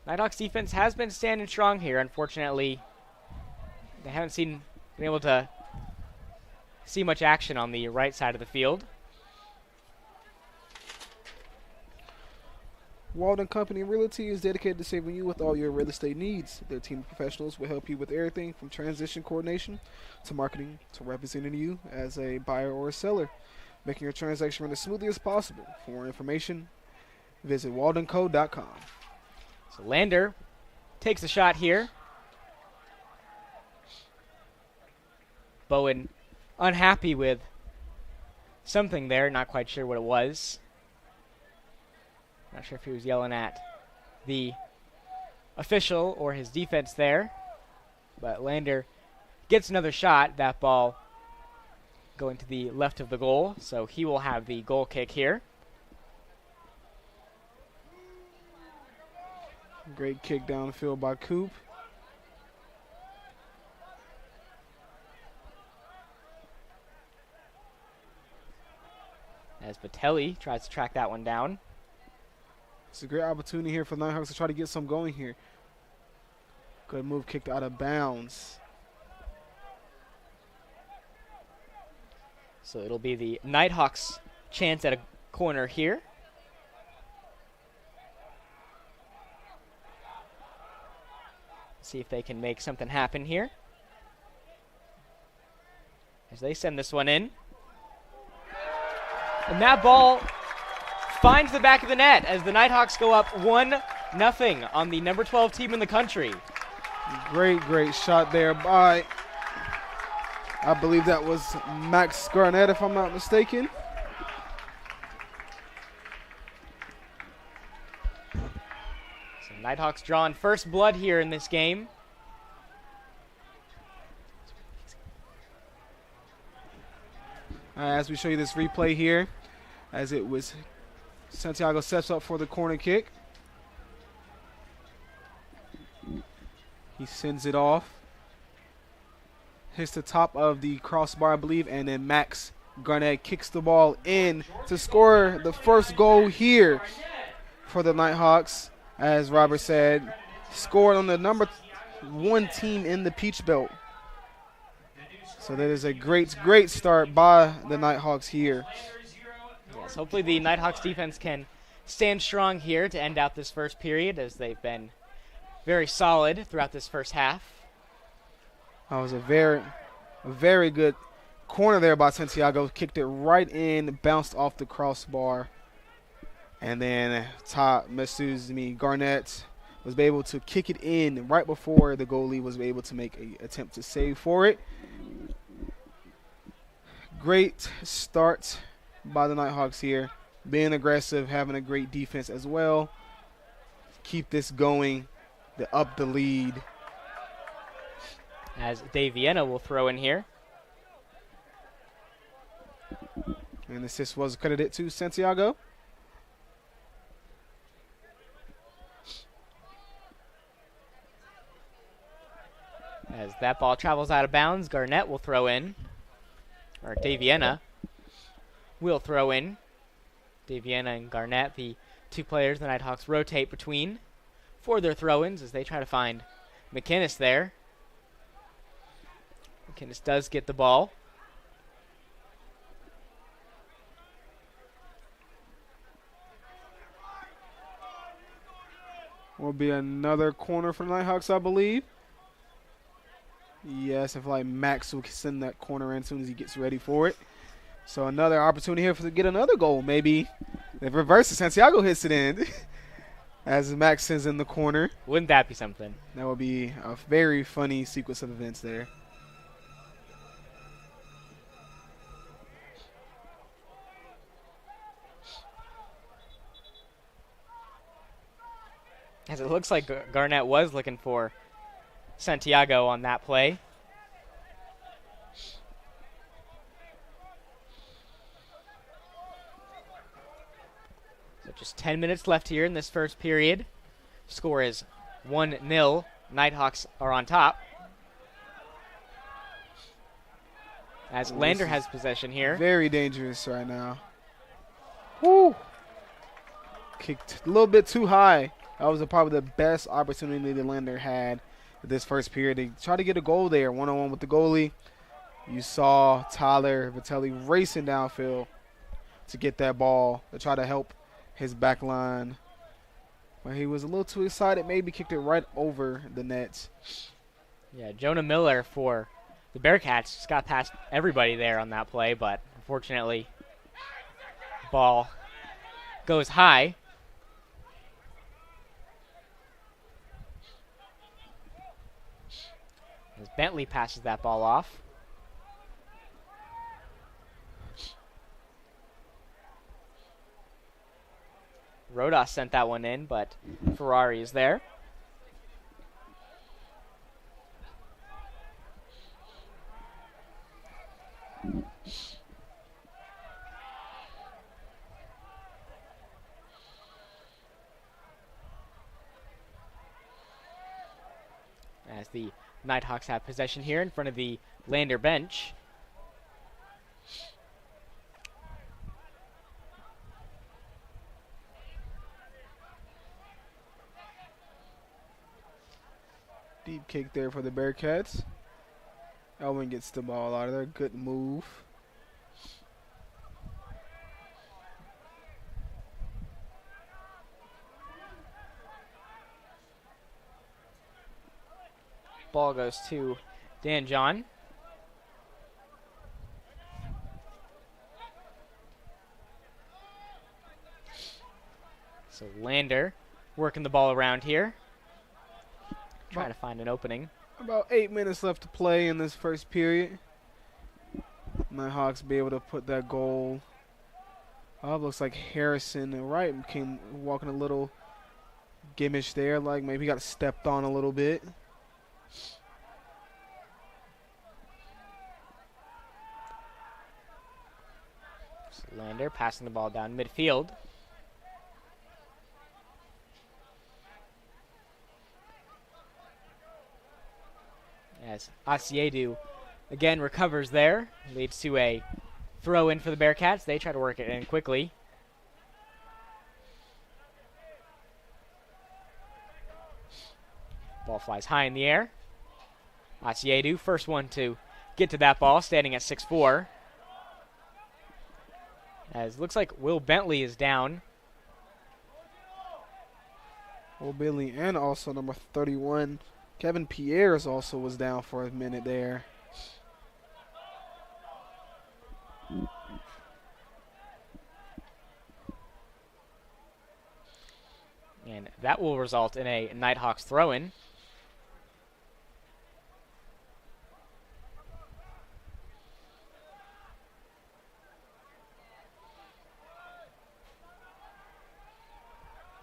Nighthawks defense has been standing strong here. Unfortunately, they haven't been able to see much action on the right side of the field. Walden Company Realty is dedicated to saving you with all your real estate needs. Their team of professionals will help you with everything from transition coordination to marketing to representing you as a buyer or a seller, making your transaction run as smoothly as possible. For more information, visit waldenco.com. So Lander takes a shot here. Bowen unhappy with something there, not quite sure what it was. Not sure if he was yelling at the official or his defense there. But Lander gets another shot. That ball going to the left of the goal, so he will have the goal kick here. Great kick downfield by Coop. As Vitelli tries to track that one down. It's a great opportunity here for the Nighthawks to try to get some going here. Good move, kicked out of bounds. So it'll be the Nighthawks' chance at a corner here. See if they can make something happen here. As they send this one in. And that ball finds the back of the net as the Nighthawks go up 1-0 on the number 12 team in the country. Great shot there by, I believe that was Max Garnett, if I'm not mistaken. So Nighthawks drawing first blood here in this game. As we show you this replay here, as it was Santiago sets up for the corner kick. He sends it off. Hits the top of the crossbar, I believe, and then Max Garnett kicks the ball in to score the first goal here for the Nighthawks. As Robert said, scored on the number 1 team in the Peach Belt. So that is a great start by the Nighthawks here. Yes, hopefully the Nighthawks defense can stand strong here to end out this first period, as they've been very solid throughout this first half. That was a very good corner there by Santiago. Kicked it right in, bounced off the crossbar. And then Garnett was able to kick it in right before the goalie was able to make an attempt to save for it. Great start by the Nighthawks here. Being aggressive, having a great defense as well. Keep this going, up the lead. As Dave Vienna will throw in here. And the assist was credited to Santiago. As that ball travels out of bounds, Garnett will throw in. Or Dave Vienna will throw in. Dave Vienna and Garnett, the two players the Nighthawks rotate between for their throw-ins as they try to find McInnes there. McInnes does get the ball. Will be another corner for the Nighthawks, I believe. Yes, I feel like Max will send that corner in as soon as he gets ready for it. So another opportunity here to get another goal. Maybe the reverse, Santiago hits it in as Max sends in the corner. Wouldn't that be something? That would be a very funny sequence of events there. As it looks like Garnett was looking for Santiago on that play. So just 10 minutes left here in this first period. Score is 1-0. Nighthawks are on top. As Lander has possession here. Very dangerous right now. Woo! Kicked a little bit too high. That was probably the best opportunity that Lander had this first period. They tried to get a goal there, one-on-one with the goalie. You saw Tyler Vitelli racing downfield to get that ball to try to help his back line. But he was a little too excited, maybe kicked it right over the net. Yeah, Jonah Miller for the Bearcats just got past everybody there on that play, but unfortunately, ball goes high. As Bentley passes that ball off. Rodas sent that one in, but Ferrari is there. as the Nighthawks have possession here in front of the Lander bench. Deep kick there for the Bearcats. Elwin gets the ball out of there. Good move. Ball goes to Dan John. So Lander working the ball around here. Trying to find an opening. About 8 minutes left to play in this first period. Nighthawks be able to put that goal up. Looks like Harrison Wright came walking a little gimmish there, like maybe he got stepped on a little bit. So Lander passing the ball down midfield. As Asiedu again recovers there, leads to a throw in for the Bearcats. They try to work it in quickly. Ball flies high in the air. Asiedu, first one to get to that ball, standing at 6'4". As looks like Will Bentley is down. Will Bentley and also number 31. Kevin Pierres also was down for a minute there. And that will result in a Nighthawks throw-in.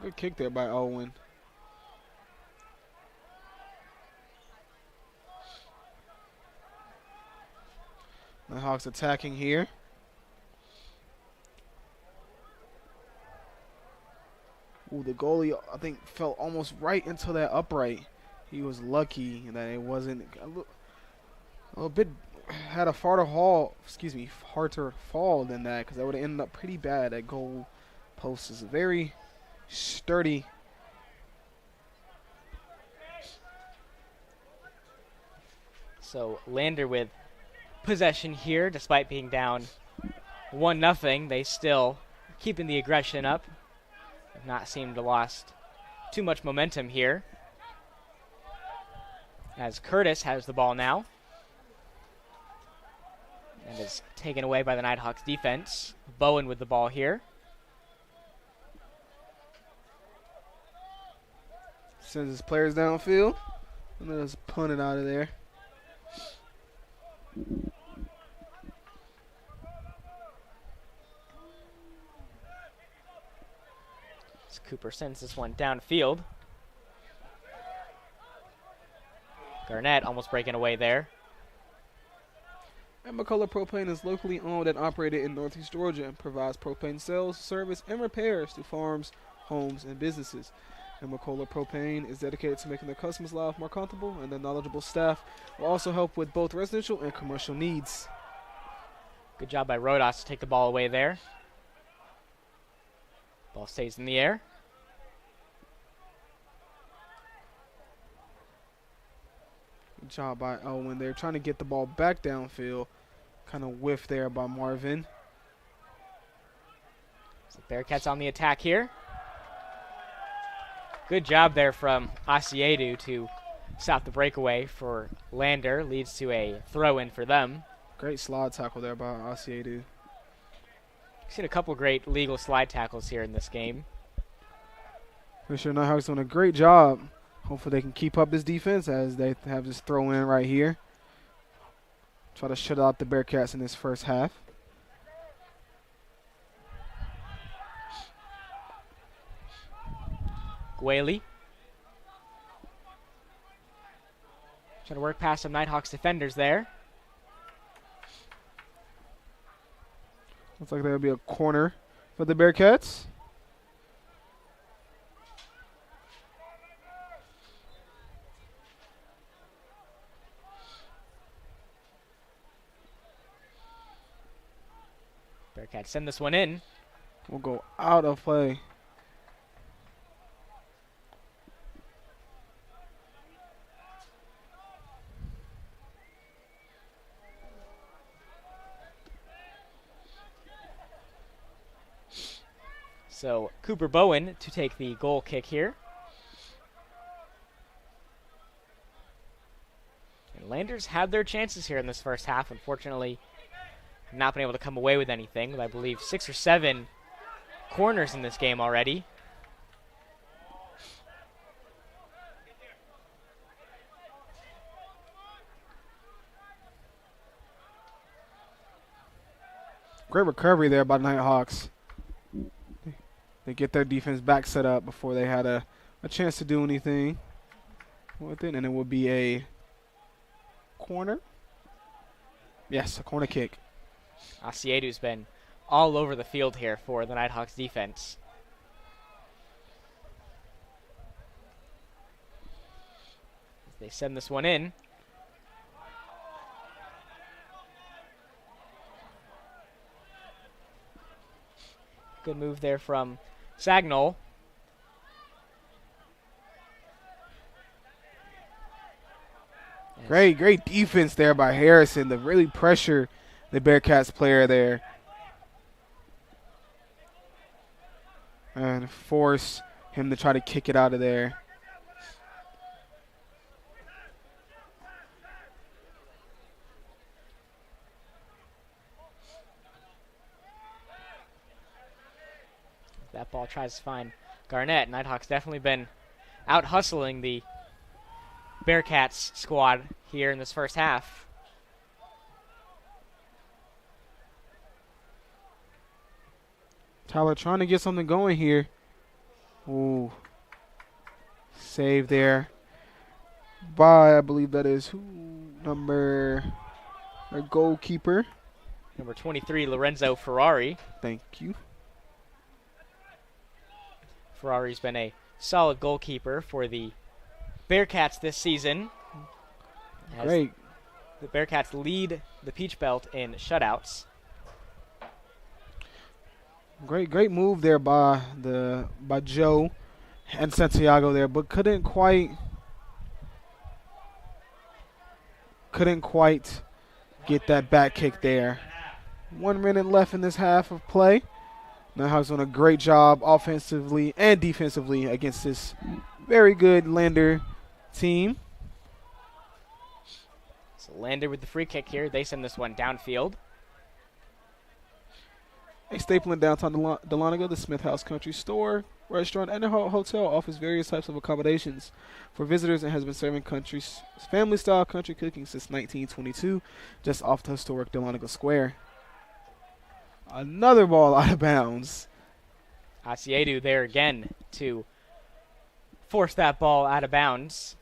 Good kick there by Owen. The Hawks attacking here. Ooh, the goalie, I think, fell almost right into that upright. He was lucky that it wasn't a little bit, had a harder fall than that, because that would have ended up pretty bad. That goal post is very sturdy. So Lander with possession here, despite being down 1-0. They still keeping the aggression up. Have not seemed to lost too much momentum here. As Curtis has the ball now. And is taken away by the Nighthawks defense. Bowen with the ball here. Sends his players downfield. And then just punt it out of there. As Cooper sends this one downfield. Garnett almost breaking away there. And McCullough Propane is locally owned and operated in Northeast Georgia and provides propane sales, service, and repairs to farms, homes, and businesses. And McCullough Propane is dedicated to making their customers' life more comfortable, and their knowledgeable staff will also help with both residential and commercial needs. Good job by Rodas to take the ball away there. Ball stays in the air. Good job by Owen there, trying to get the ball back downfield. Kind of whiffed there by Marvin. So Bearcats on the attack here. Good job there from Asiedu to stop the breakaway for Lander. Leads to a throw-in for them. Great slide tackle there by Asiedu. Seen a couple great legal slide tackles here in this game. For sure, Nighthawks doing a great job. Hopefully they can keep up this defense as they have this throw-in right here. Try to shut out the Bearcats in this first half. Gwaley. Trying to work past some Nighthawks defenders there. Looks like there'll be a corner for the Bearcats. Bearcats send this one in. Will go out of play. So Cooper Bowen to take the goal kick here. And Landers had their chances here in this first half. Unfortunately, have not been able to come away with anything. With, I believe, 6 or 7 corners in this game already. Great recovery there by Nighthawks. They get their defense back set up before they had a chance to do anything with it, and it will be a corner. Yes, a corner kick. Asiedu's been all over the field here for the Nighthawks defense. They send this one in. Good move there from Sagnol. Great defense there by Harrison to really pressure the Bearcats player there and force him to try to kick it out of there. That ball tries to find Garnett. Nighthawks definitely been out hustling the Bearcats squad here in this first half. Tyler trying to get something going here. Ooh. Save there by, I believe that is their goalkeeper. Number 23, Lorenzo Ferrari. Thank you. Ferrari's been a solid goalkeeper for the Bearcats this season. Great. The Bearcats lead the Peach Belt in shutouts. Great move there by Joe and Santiago there, but couldn't quite get that back kick there. 1 minute left in this half of play. Nighthawks doing a great job offensively and defensively against this very good Lander team. So Lander with the free kick here. They send this one downfield. A staple in downtown Dahlonega, the Smith House Country Store, restaurant, and a hotel offers various types of accommodations for visitors and has been serving family-style country cooking since 1922, just off the historic Dahlonega Square. Another ball out of bounds. Asiedu there again to force that ball out of bounds.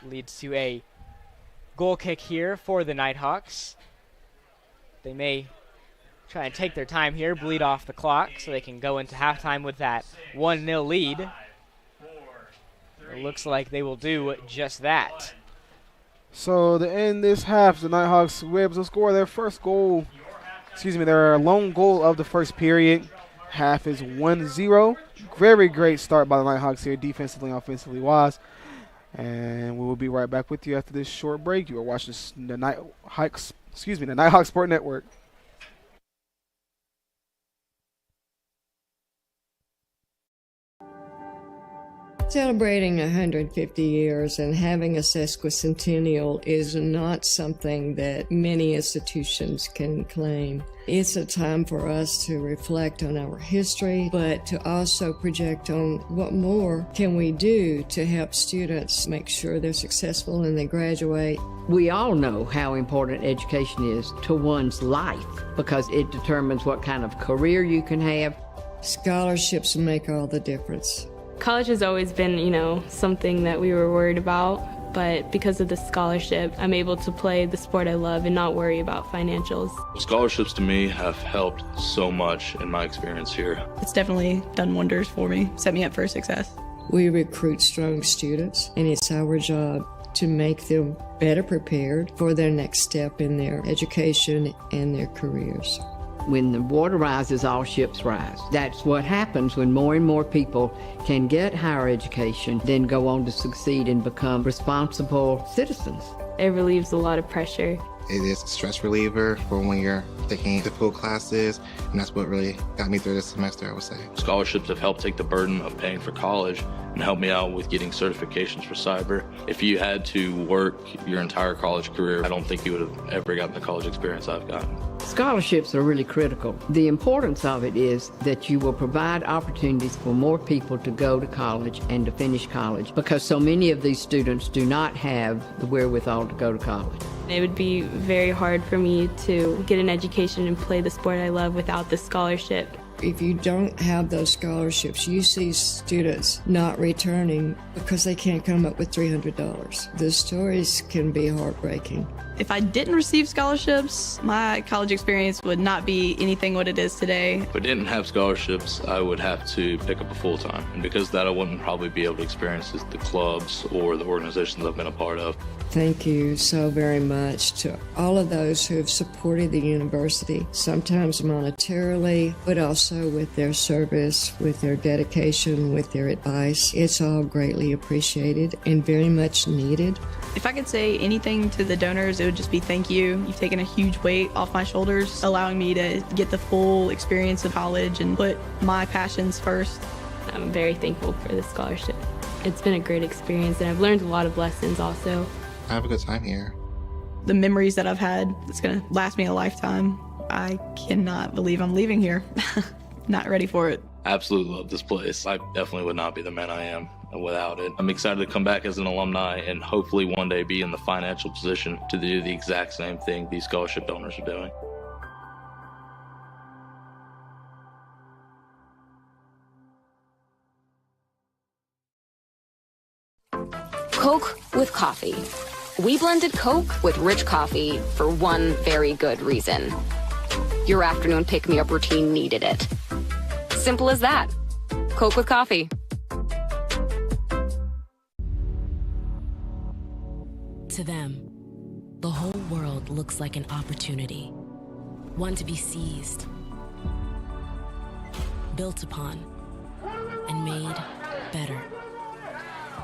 Leads to a goal kick here for the Nighthawks. They may try and take their time here, bleed off the clock, so they can go into halftime with that 1-0 lead. It looks like they will do just that. So to end this half, the Nighthawks were able to score their their lone goal of the first period. Half is 1-0. Very great start by the Nighthawks here, defensively and offensively wise. And we will be right back with you after this short break. You are watching the Nighthawk Sport Network. Celebrating 150 years and having a sesquicentennial is not something that many institutions can claim. It's a time for us to reflect on our history, but to also project on what more can we do to help students make sure they're successful and they graduate. We all know how important education is to one's life because it determines what kind of career you can have. Scholarships make all the difference. College has always been, something that we were worried about, but because of the scholarship, I'm able to play the sport I love and not worry about financials. Scholarships to me have helped so much in my experience here. It's definitely done wonders for me, set me up for success. We recruit strong students, and it's our job to make them better prepared for their next step in their education and their careers. When the water rises, all ships rise. That's what happens when more and more people can get higher education, then go on to succeed and become responsible citizens. It relieves a lot of pressure. It is a stress reliever for when you're taking difficult classes, and that's what really got me through this semester, I would say. Scholarships have helped take the burden of paying for college and help me out with getting certifications for cyber. If you had to work your entire college career, I don't think you would have ever gotten the college experience I've gotten. Scholarships are really critical. The importance of it is that you will provide opportunities for more people to go to college and to finish college, because so many of these students do not have the wherewithal to go to college. It would be very hard for me to get an education and play the sport I love without this scholarship. If you don't have those scholarships, you see students not returning because they can't come up with $300. The stories can be heartbreaking. If I didn't receive scholarships, my college experience would not be anything what it is today. If I didn't have scholarships, I would have to pick up a full-time. And because of that, I wouldn't probably be able to experience the clubs or the organizations I've been a part of. Thank you so very much to all of those who have supported the university, sometimes monetarily, but also with their service, with their dedication, with their advice. It's all greatly appreciated and very much needed. If I could say anything to the donors, it would just be thank you. You've taken a huge weight off my shoulders, allowing me to get the full experience of college and put my passions first. I'm very thankful for this scholarship. It's been a great experience, and I've learned a lot of lessons also. I have a good time here. The memories that I've had, it's going to last me a lifetime. I cannot believe I'm leaving here. Not ready for it. Absolutely love this place. I definitely would not be the man I am without it. I'm excited to come back as an alumni and hopefully one day be in the financial position to do the exact same thing these scholarship donors are doing. Coke with coffee. We blended Coke with rich coffee for one very good reason. Your afternoon pick-me-up routine needed it. Simple as that. Coke with coffee. To them, the whole world looks like an opportunity, one to be seized, built upon, and made better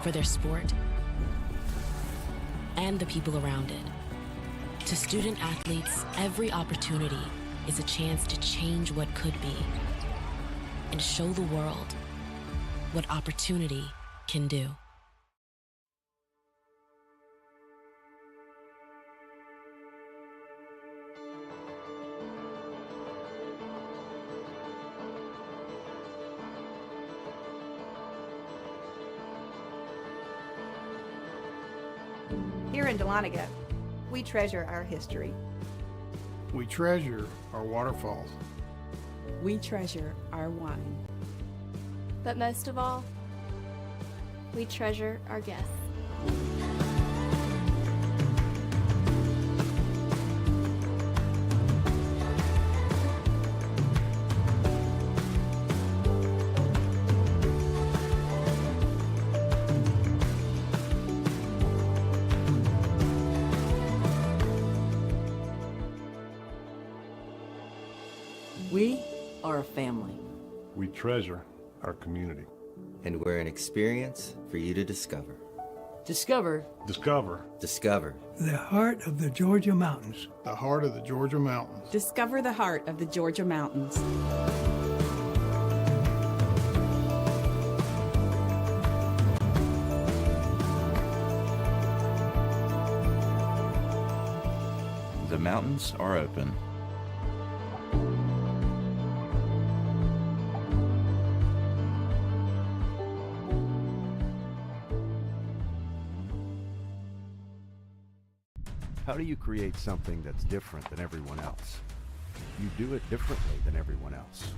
for their sport and the people around it. To student athletes, every opportunity is a chance to change what could be and show the world what opportunity can do. Here in Dahlonega, we treasure our history. We treasure our waterfalls. We treasure our wine. But most of all, we treasure our guests. We are a family. We treasure our community. And we're an experience for you to discover. Discover. Discover. Discover. The heart of the Georgia mountains. The heart of the Georgia mountains. Discover the heart of the Georgia mountains. The mountains are open. How do you create something that's different than everyone else? You do it differently than everyone else.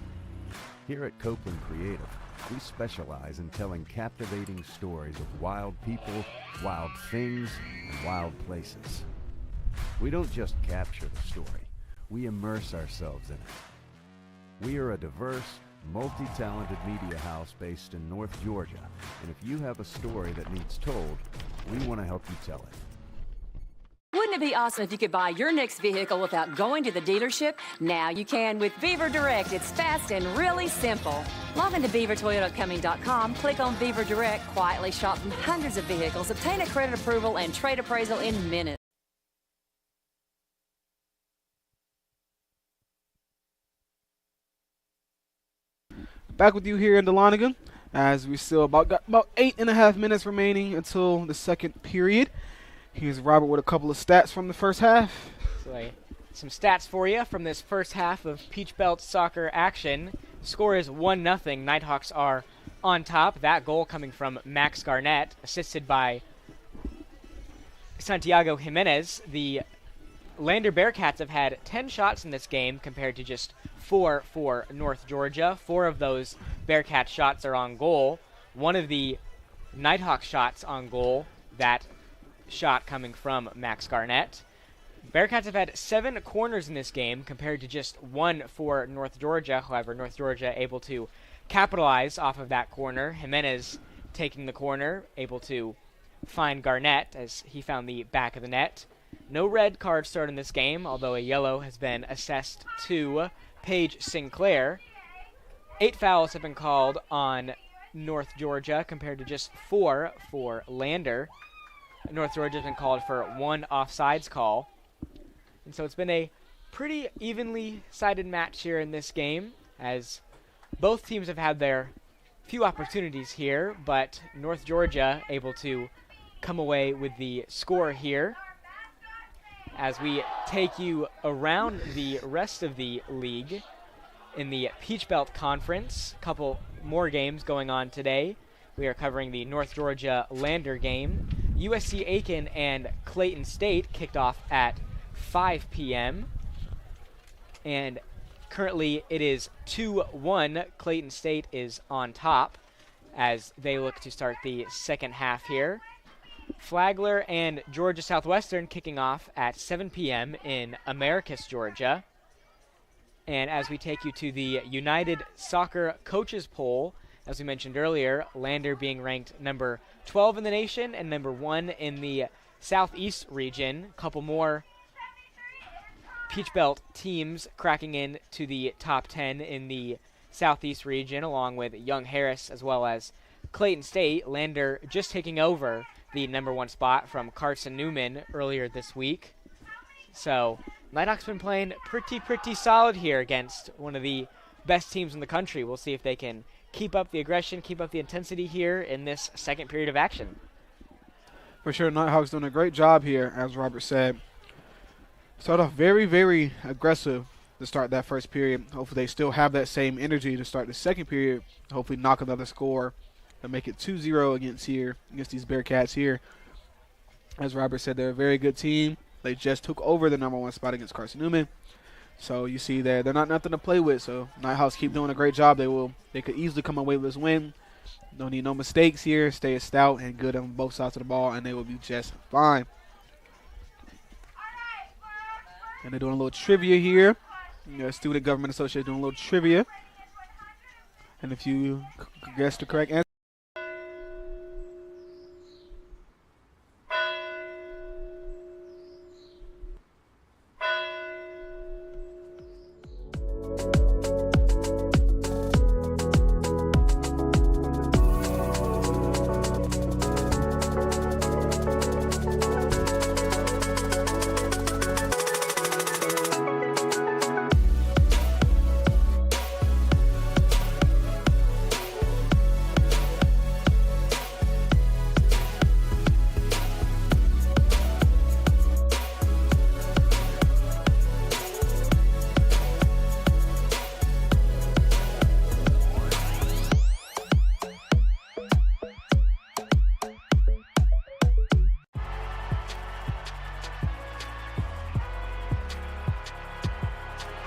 Here at Copeland Creative, we specialize in telling captivating stories of wild people, wild things, and wild places. We don't just capture the story, we immerse ourselves in it. We are a diverse, multi-talented media house based in North Georgia. And if you have a story that needs told, we want to help you tell it. Wouldn't it be awesome if you could buy your next vehicle without going to the dealership? Now you can with Beaver Direct. It's fast and really simple. Log into beavertoyotacumming.com, click on Beaver Direct, quietly shop from hundreds of vehicles, obtain a credit approval and trade appraisal in minutes. Back with you here in Dahlonega, as we still got about 8.5 minutes remaining until the second period. Here's Robert with a couple of stats from the first half. So some stats for you from this first half of Peach Belt soccer action. Score is 1-0. Nighthawks are on top. That goal coming from Max Garnett, assisted by Santiago Jimenez. The Lander Bearcats have had 10 shots in this game compared to just 4 for North Georgia. 4 of those Bearcat shots are on goal. One of the Nighthawk shots on goal, that shot coming from Max Garnett. Bearcats have had 7 corners in this game compared to just 1 for North Georgia. However, North Georgia able to capitalize off of that corner. Jimenez taking the corner, able to find Garnett as he found the back of the net. No red cards started in this game, although a yellow has been assessed to Paige Sinclair. 8 fouls have been called on North Georgia compared to just 4 for Lander. North Georgia has been called for 1 offsides call. And so it's been a pretty evenly sided match here in this game, as both teams have had their few opportunities here, but North Georgia able to come away with the score here. As we take you around the rest of the league in the Peach Belt Conference, a couple more games going on today. We are covering the North Georgia Lander game. USC Aiken and Clayton State kicked off at 5 p.m. And currently it is 2-1. Clayton State is on top as they look to start the second half here. Flagler and Georgia Southwestern kicking off at 7 p.m. in Americus, Georgia. And as we take you to the United Soccer Coaches Poll, as we mentioned earlier, Lander being ranked number 12 in the nation and number 1 in the Southeast region. A couple more Peach Belt teams cracking in to the top 10 in the Southeast region, along with Young Harris as well as Clayton State. Lander just taking over the number 1 spot from Carson Newman earlier this week. So Nighthawks been playing pretty solid here against one of the best teams in the country. We'll see if they can keep up the aggression, keep up the intensity here in this second period of action. For sure, Nighthawks doing a great job here, as Robert said. Start off very aggressive to start that first period. Hopefully they still have that same energy to start the second period. Hopefully knock another score and make it 2-0 against these Bearcats here. As Robert said, they're a very good team. They just took over the number 1 spot against Carson Newman. So you see there, they're not nothing to play with. So Nighthawks keep doing a great job. They could easily come away with this win. Don't need no mistakes here. Stay stout and good on both sides of the ball, and they will be just fine. And they're doing a little trivia here. Student Government Association doing a little trivia. And if you guess the correct answer,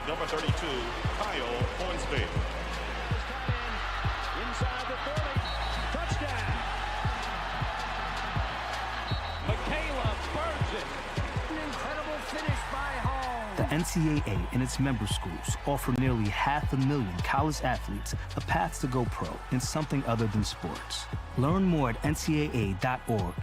Number 32, Kyle Hornsby. Inside the 30. Touchdown. Michaela Burgess. An incredible finish by Hall. The NCAA and its member schools offer nearly 500,000 college athletes a path to go pro in something other than sports. Learn more at ncaa.org.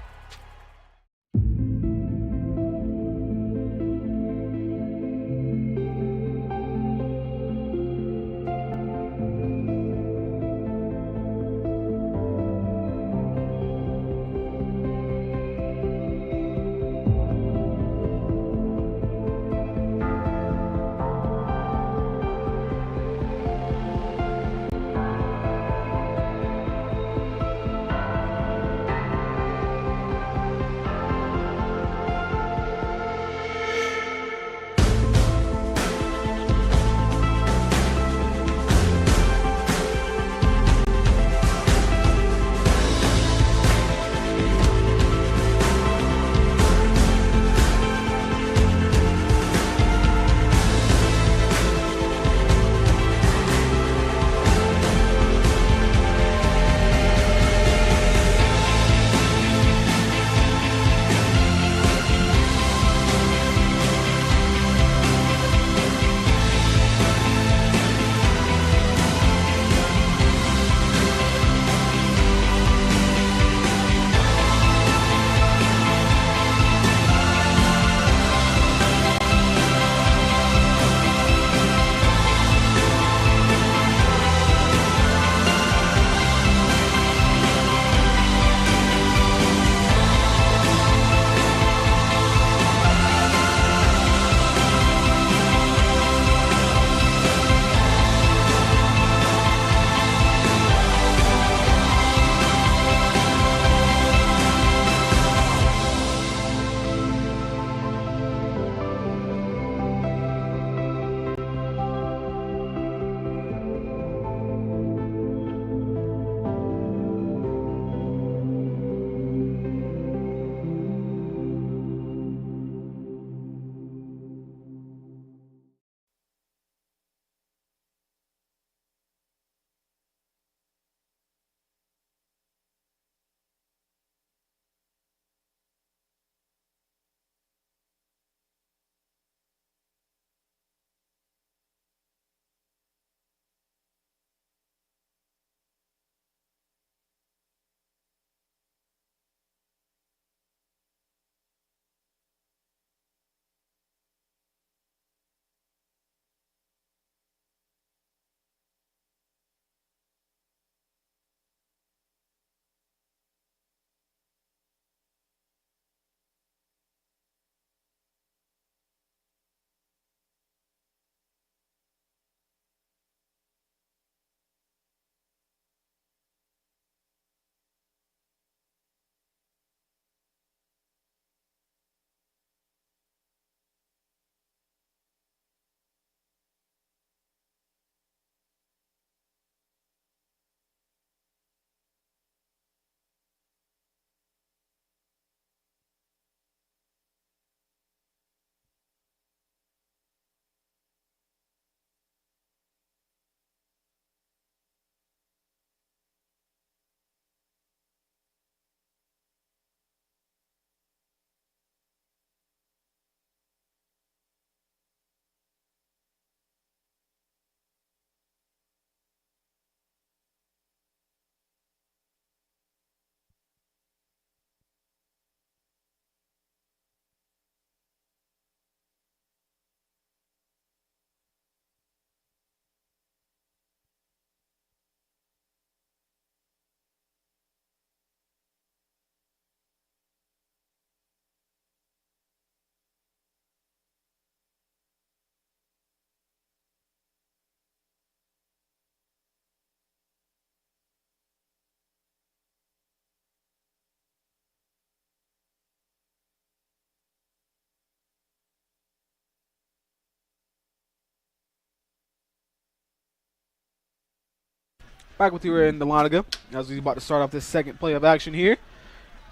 Back with you in the Dahlonega as we're about to start off this second play of action here.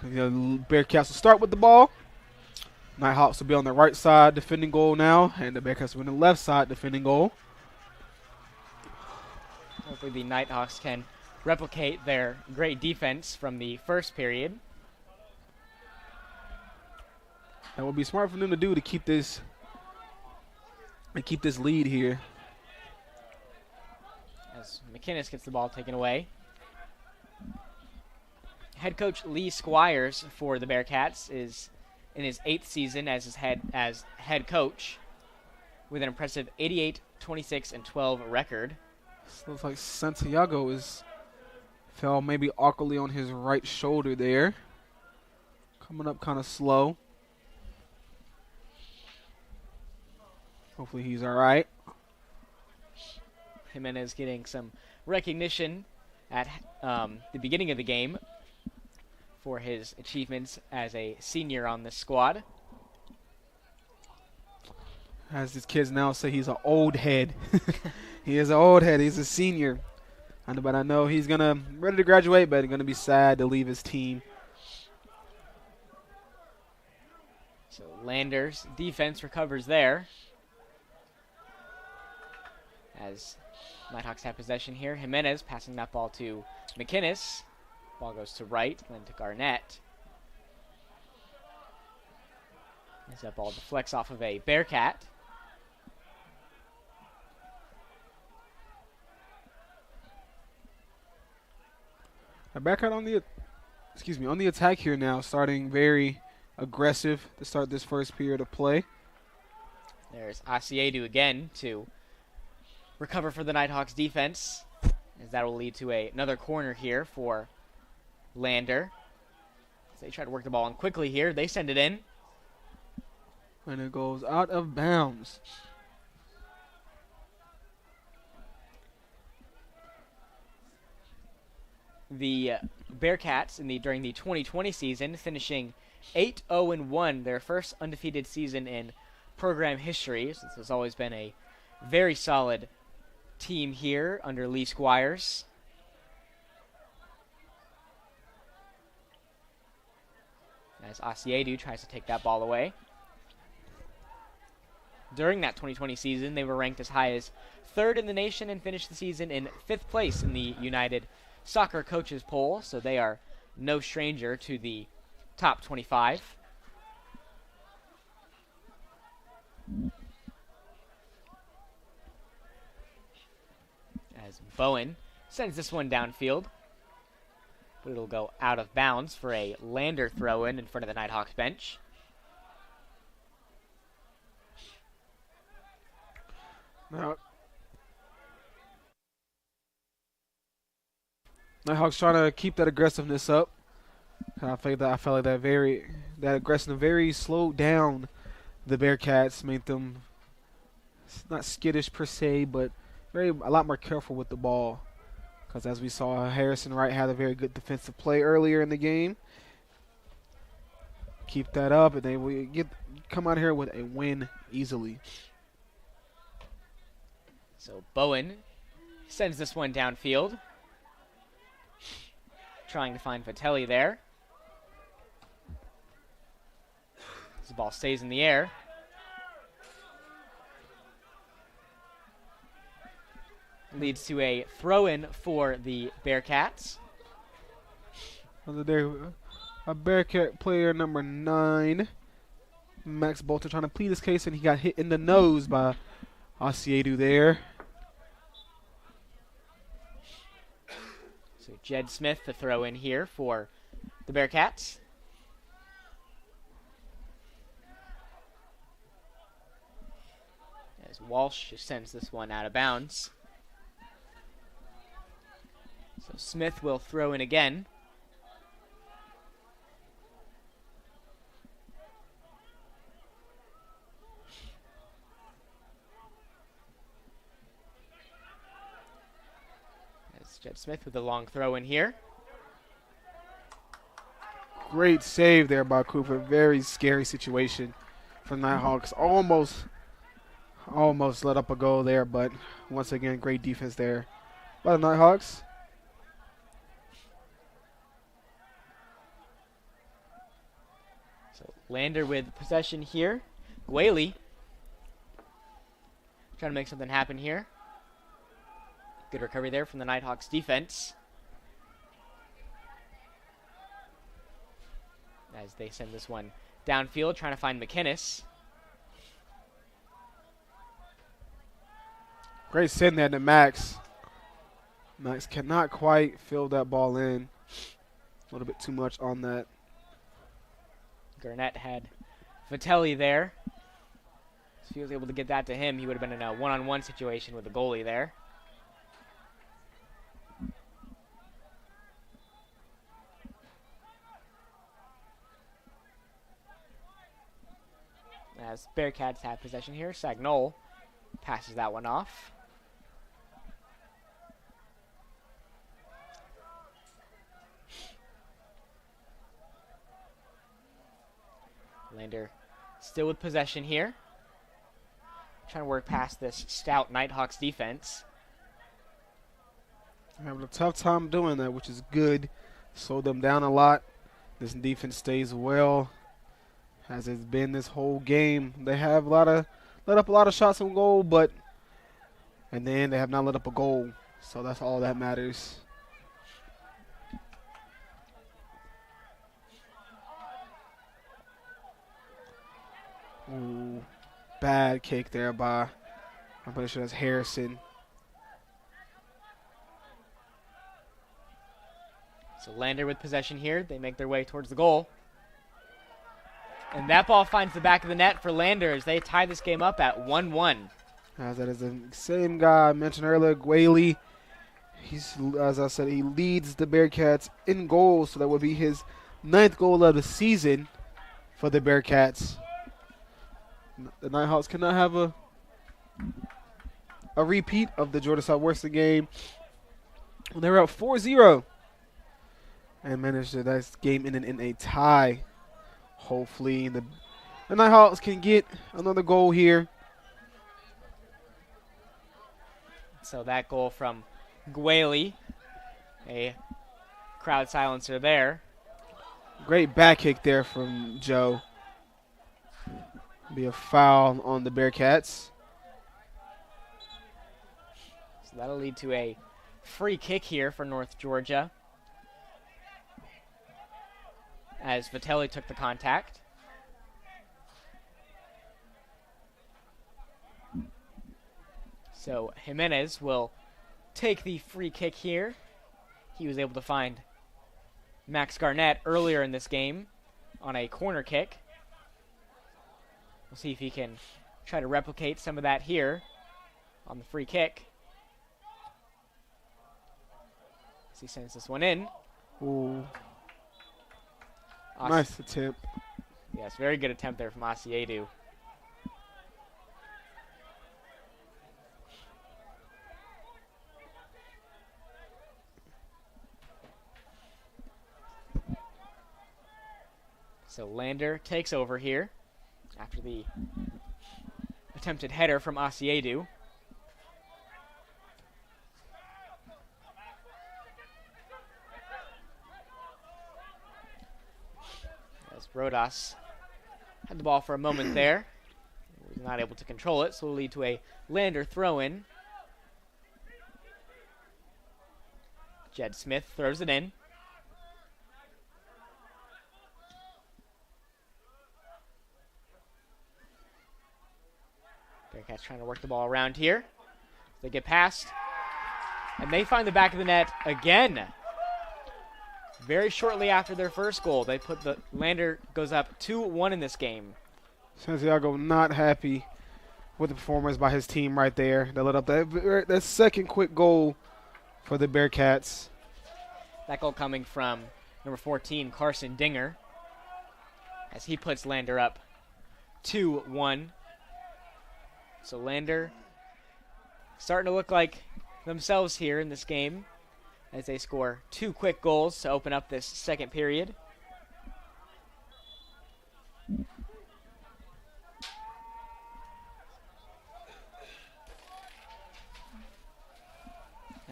The Bearcats will start with the ball. Nighthawks will be on the right side defending goal now, and the Bearcats will be on the left side defending goal. Hopefully the Nighthawks can replicate their great defense from the first period. That would be smart for them to do to keep this and keep this lead here. As McInnes gets the ball taken away. Head coach Lee Squires for the Bearcats is in his 8th season as head coach with an impressive 88, 26, and 12 record. This looks like Santiago fell maybe awkwardly on his right shoulder there. Coming up kind of slow. Hopefully he's all right. Jimenez getting some recognition at the beginning of the game for his achievements as a senior on this squad. As his kids now say, he's an old head. He is an old head. He's a senior. But I know he's ready to graduate, but going to be sad to leave his team. So Lander's defense recovers there. As Nighthawks have possession here. Jimenez passing that ball to McInnes. Ball goes to right, then to Garnett. As that ball deflects off of a Bearcat. A Bearcat on the attack here now, starting very aggressive to start this first period of play. There's Asiedu again to recover for the Nighthawks defense, as that will lead to another corner here for Lander. As they try to work the ball in quickly here. They send it in. And it goes out of bounds. The Bearcats during the 2020 season finishing 8-0-1, their first undefeated season in program history. So this has always been a very solid team here under Lee Squires. As Asiedu tries to take that ball away. During that 2020 season, they were ranked as high as 3rd in the nation and finished the season in 5th place in the United Soccer Coaches Poll, so they are no stranger to the top 25. As Bowen sends this one downfield, but it'll go out of bounds for a Lander throw-in front of the Nighthawks bench. Now, Nighthawks trying to keep that aggressiveness up. I felt like that aggressive very slowed down the Bearcats, made them not skittish per se, but a lot more careful with the ball. Because as we saw, Harrison Wright had a very good defensive play earlier in the game. Keep that up, and they will come out here with a win easily. So Bowen sends this one downfield. Trying to find Vitelli there. The ball stays in the air. Leads to a throw-in for the Bearcats. A Bearcat player number 9, Max Bolton, trying to plead his case, and he got hit in the nose by Asiedu there. So Jed Smith, the throw-in here for the Bearcats. As Walsh just sends this one out of bounds. So Smith will throw in again. As Jed Smith with a long throw in here. Great save there by Cooper. Very scary situation for Nighthawks. Almost let up a goal there, but once again, great defense there by the Nighthawks. So Lander with possession here. Gwaley trying to make something happen here. Good recovery there from the Nighthawks defense. As they send this one downfield, trying to find McInnes. Great send there to Max. Max cannot quite fill that ball in. A little bit too much on that. Garnett had Vitelli there. If he was able to get that to him, he would have been in a one-on-one situation with the goalie there. As Bearcats have possession here, Sagnol passes that one off. Lander still with possession here. Trying to work past this stout Nighthawks defense. Having a tough time doing that, which is good. Slowed them down a lot. This defense stays well, as it's been this whole game. They have let up a lot of shots on goal, and then they have not let up a goal. So that's all that matters. Ooh, bad kick there by, I'm pretty sure that's Harrison. So Lander with possession here. They make their way towards the goal. And that ball finds the back of the net for Lander as they tie this game up at 1-1. As that is the same guy I mentioned earlier, Gwaley. He's, as I said, he leads the Bearcats in goals, so that would be his 9th goal of the season for the Bearcats. The Nighthawks cannot have a repeat of the Georgia Southwestern game when they were up 4-0 and managed to that game in a tie. Hopefully the Nighthawks can get another goal here. So that goal from Gwaley, a crowd silencer there. Great back kick there from Joe. Be a foul on the Bearcats. So that'll lead to a free kick here for North Georgia, as Vitelli took the contact. So Jimenez will take the free kick here. He was able to find Max Garnett earlier in this game on a corner kick. We'll see if he can try to replicate some of that here on the free kick. As he sends this one in. Ooh. Nice attempt. Yes, very good attempt there from Asiedu. So Lander takes over here after the attempted header from Asiedu. As Rodas had the ball for a moment there. He was not able to control it, so will lead to a Lander throw-in. Jed Smith throws it in. Bearcats trying to work the ball around here. They get past, and they find the back of the net again. Very shortly after their first goal, they put the Lander goes up 2-1 in this game. Santiago not happy with the performance by his team right there. They let up that second quick goal for the Bearcats. That goal coming from number 14, Carson Dinger, as he puts Lander up 2-1. So Lander starting to look like themselves here in this game as they score 2 quick goals to open up this second period.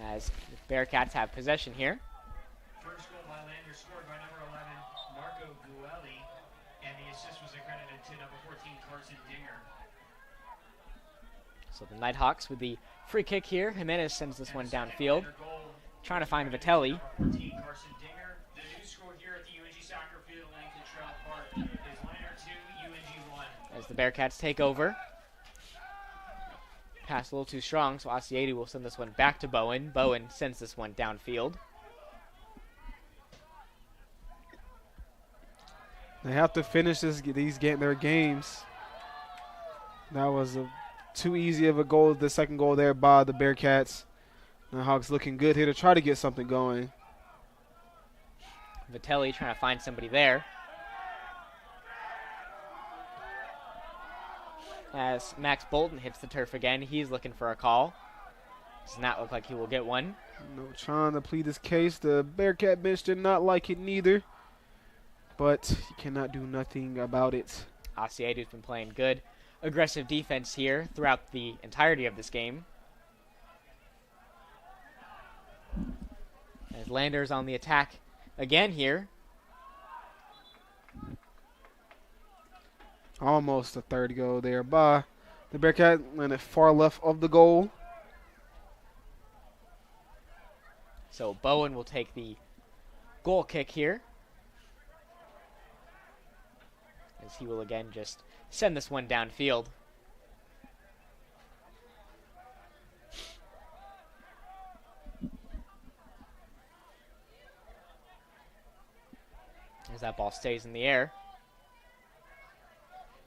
As the Bearcats have possession here. First goal by Lander scored by number 11, Marco Guelli, and the assist was accredited to number 14, Carson Dinger. So the Nighthawks with the free kick here. Jimenez sends this one downfield, trying to find Vitelli. 14, Carson Dinger. The new score here at the UNG soccer field in Trout Park is Lander 2, UNG 1. As the Bearcats take over. pass a little too strong, so Asiadi will send this one back to Bowen. Bowen sends this one downfield. They have to finish their games. That was too easy of a goal, the second goal there by the Bearcats. Nighthawks looking good here to try to get something going. Vitelli trying to find somebody there. As Max Bolton hits the turf again, he's looking for a call. Does not look like he will get one. No, trying to plead his case. The Bearcat bench did not like it neither, but he cannot do nothing about it. Asiadi's been playing good, aggressive defense here throughout the entirety of this game. As Lander's on the attack again here. Almost a third goal there by the Bearcat, landed far left of the goal. So Bowen will take the goal kick here, as he will again just send this one downfield. As that ball stays in the air.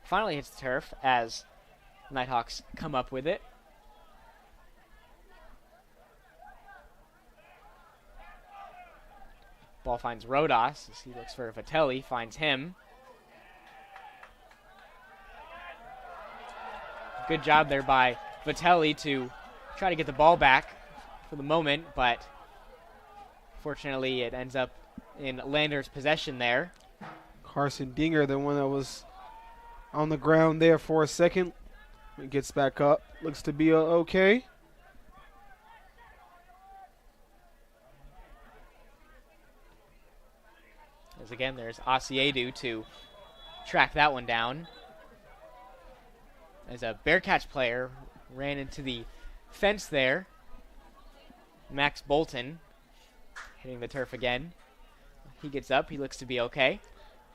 Finally hits the turf as Nighthawks come up with it. Ball finds Rodas as he looks for Vitelli, finds him. Good job there by Vitelli to try to get the ball back for the moment, but fortunately it ends up in Lander's possession there. Carson Dinger, the one that was on the ground there for a second. It gets back up. Looks to be okay. As again, there's Asiadu to track that one down. As a Bearcats player ran into the fence there. Max Bolton hitting the turf again. He gets up. He looks to be okay.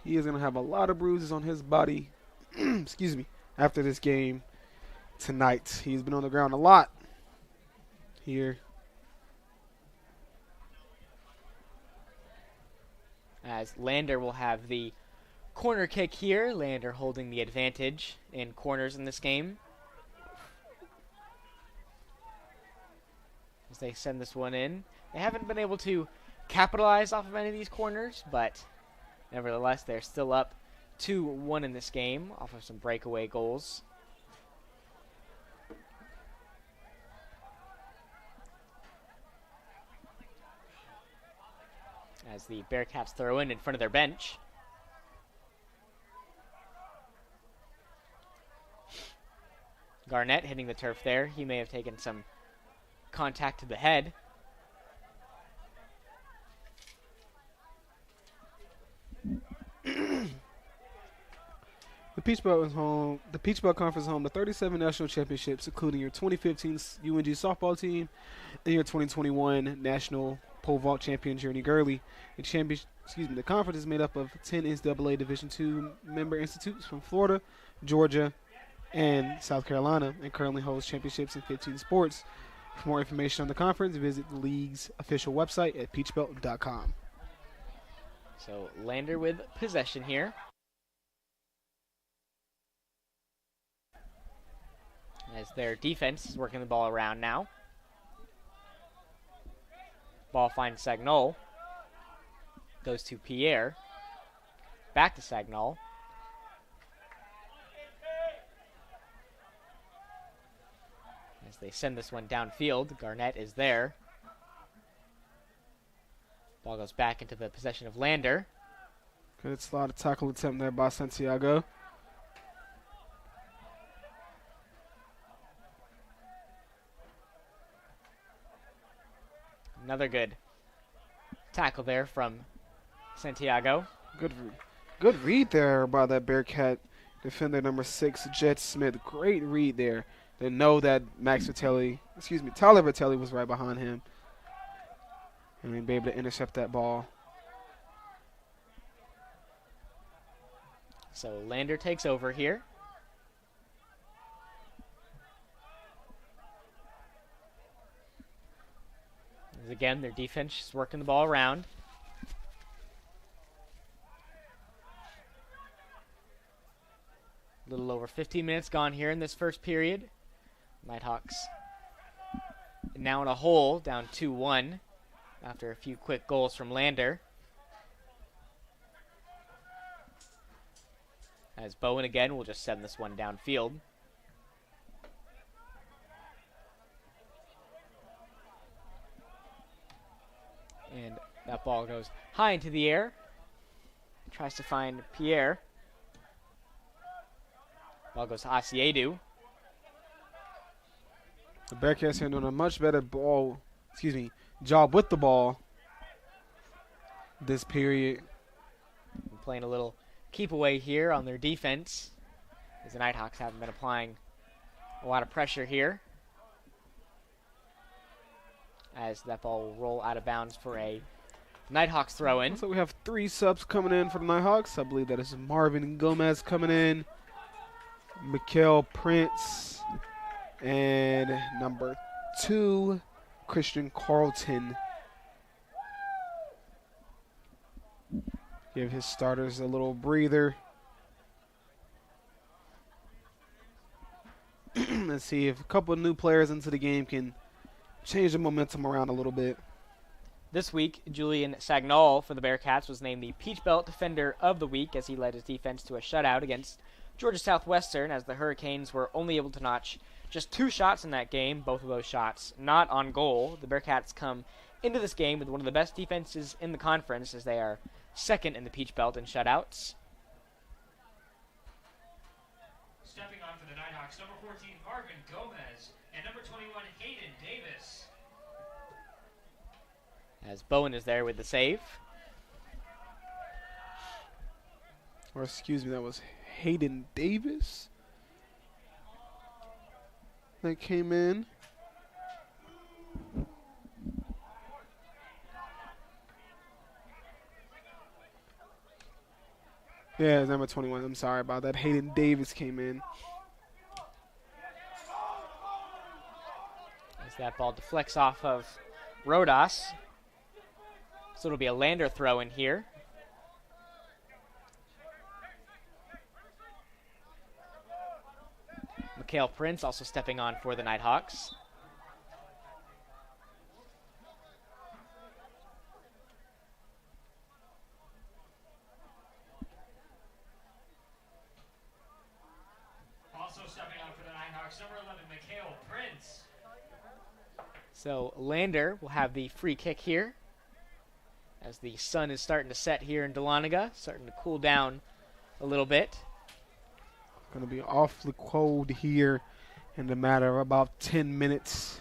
He is going to have a lot of bruises on his body. Excuse me. After this game tonight. He's been on the ground a lot here. As Lander will have the corner kick here. Lander holding the advantage in corners in this game. As they send this one in. They haven't been able to capitalize off of any of these corners, but nevertheless, they're still up 2-1 in this game off of some breakaway goals. As the Bearcats throw in front of their bench. Garnett hitting the turf there. He may have taken some contact to the head. The Peach Belt is home. The Peach Belt Conference is home to 37 national championships, including your 2015 UNG softball team and your 2021 national pole vault champion Journey Gurley. The conference is made up of 10 NCAA Division II member institutes from Florida, Georgia, and South Carolina, and currently holds championships in 15 sports. For more information on the conference, visit the league's official website at peachbelt.com. So Lander with possession here. As their defense is working the ball around now. Ball finds Sagnol. Goes to Pierre. Back to Sagnol. As they send this one downfield, Garnett is there. Ball goes back into the possession of Lander. Good slot tackle attempt there by Santiago. Another good tackle there from Santiago. Good read there by that Bearcat defender number 6, Jet Smith. Great read there. They know that Tyler Vitelli was right behind him. And he'd be able to intercept that ball. So Lander takes over here. As again, their defense is working the ball around. A little over 15 minutes gone here in this first period. Nighthawks now in a hole, down 2-1 after a few quick goals from Lander. As Bowen again will just send this one downfield. And that ball goes high into the air. Tries to find Pierre. Ball goes to Asiedu. The Bearcats are doing a much better job with the ball this period. Playing a little keep away here on their defense, as the Nighthawks haven't been applying a lot of pressure here. As that ball will roll out of bounds for a Nighthawks throw in. So we have 3 subs coming in for the Nighthawks. I believe that is Marvin Gomez coming in, Mikael Prince, and number 2, Christian Carlton. Give his starters a little breather. Let's see if a couple of new players into the game can change the momentum around a little bit. This week, Julian Sagnol for the Bearcats was named the Peach Belt Defender of the Week as he led his defense to a shutout against Georgia Southwestern, as the Hurricanes were only able to notch just 2 shots in that game, both of those shots not on goal. The Bearcats come into this game with one of the best defenses in the conference, as they are second in the Peach Belt in shutouts. Stepping on for the Nighthawks, number 14, Marvin Gomez, and number 21, Hayden Davis. As Bowen is there with the save. Or excuse me, that was Hayden Davis that came in. Yeah, number 21. I'm sorry about that. Hayden Davis came in. As that ball deflects off of Rodas. So it'll be a Lander throw in here. Mikael Prince also stepping on for the Nighthawks. Also stepping on for the Nighthawks, number 11, Mikael Prince. So Lander will have the free kick here, as the sun is starting to set here in Dahlonega, starting to cool down a little bit. Going to be awfully cold here in a matter of about 10 minutes.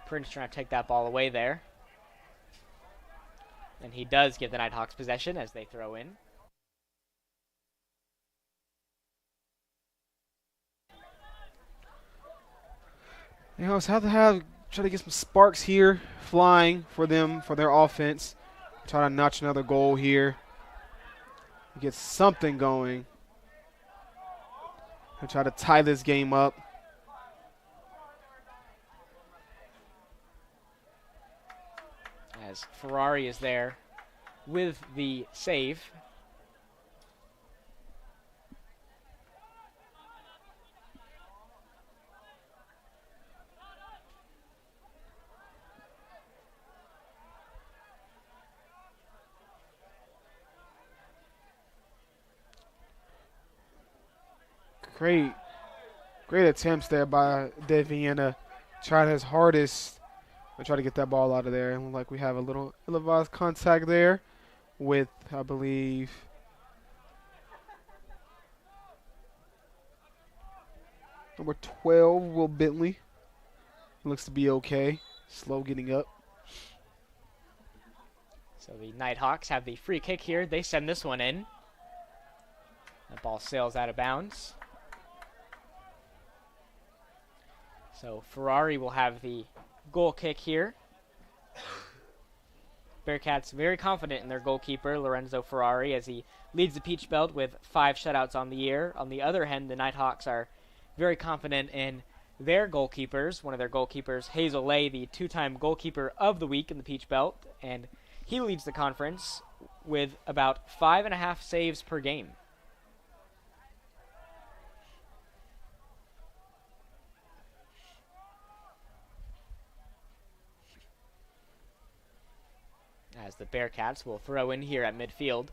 Prince trying to take that ball away there. And he does give the Nighthawks possession as they throw in. You know, so try to get some sparks here flying for them, for their offense. Try to notch another goal here. Get something going. And try to tie this game up. As Ferrari is there with the save. Great attempts there by De Vienna. Tried his hardest to try to get that ball out of there. And like we have a little ill-advised contact there with, I believe, number 12, Will Bentley. Looks to be okay. Slow getting up. So the Nighthawks have the free kick here. They send this one in. That ball sails out of bounds. So Ferrari will have the goal kick here. Bearcats very confident in their goalkeeper, Lorenzo Ferrari, as he leads the Peach Belt with 5 shutouts on the year. On the other hand, the Nighthawks are very confident in their goalkeepers. One of their goalkeepers, Hazel Lay, the 2-time goalkeeper of the week in the Peach Belt, and he leads the conference with about 5.5 saves per game. As the Bearcats will throw in here at midfield.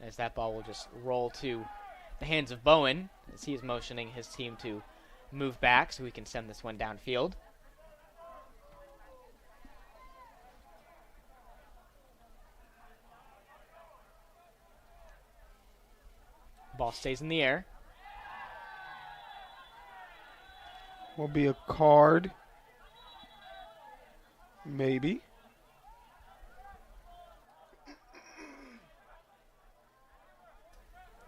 As that ball will just roll to the hands of Bowen, as he is motioning his team to move back so he can send this one downfield. Ball stays in the air. Will be a card. Maybe.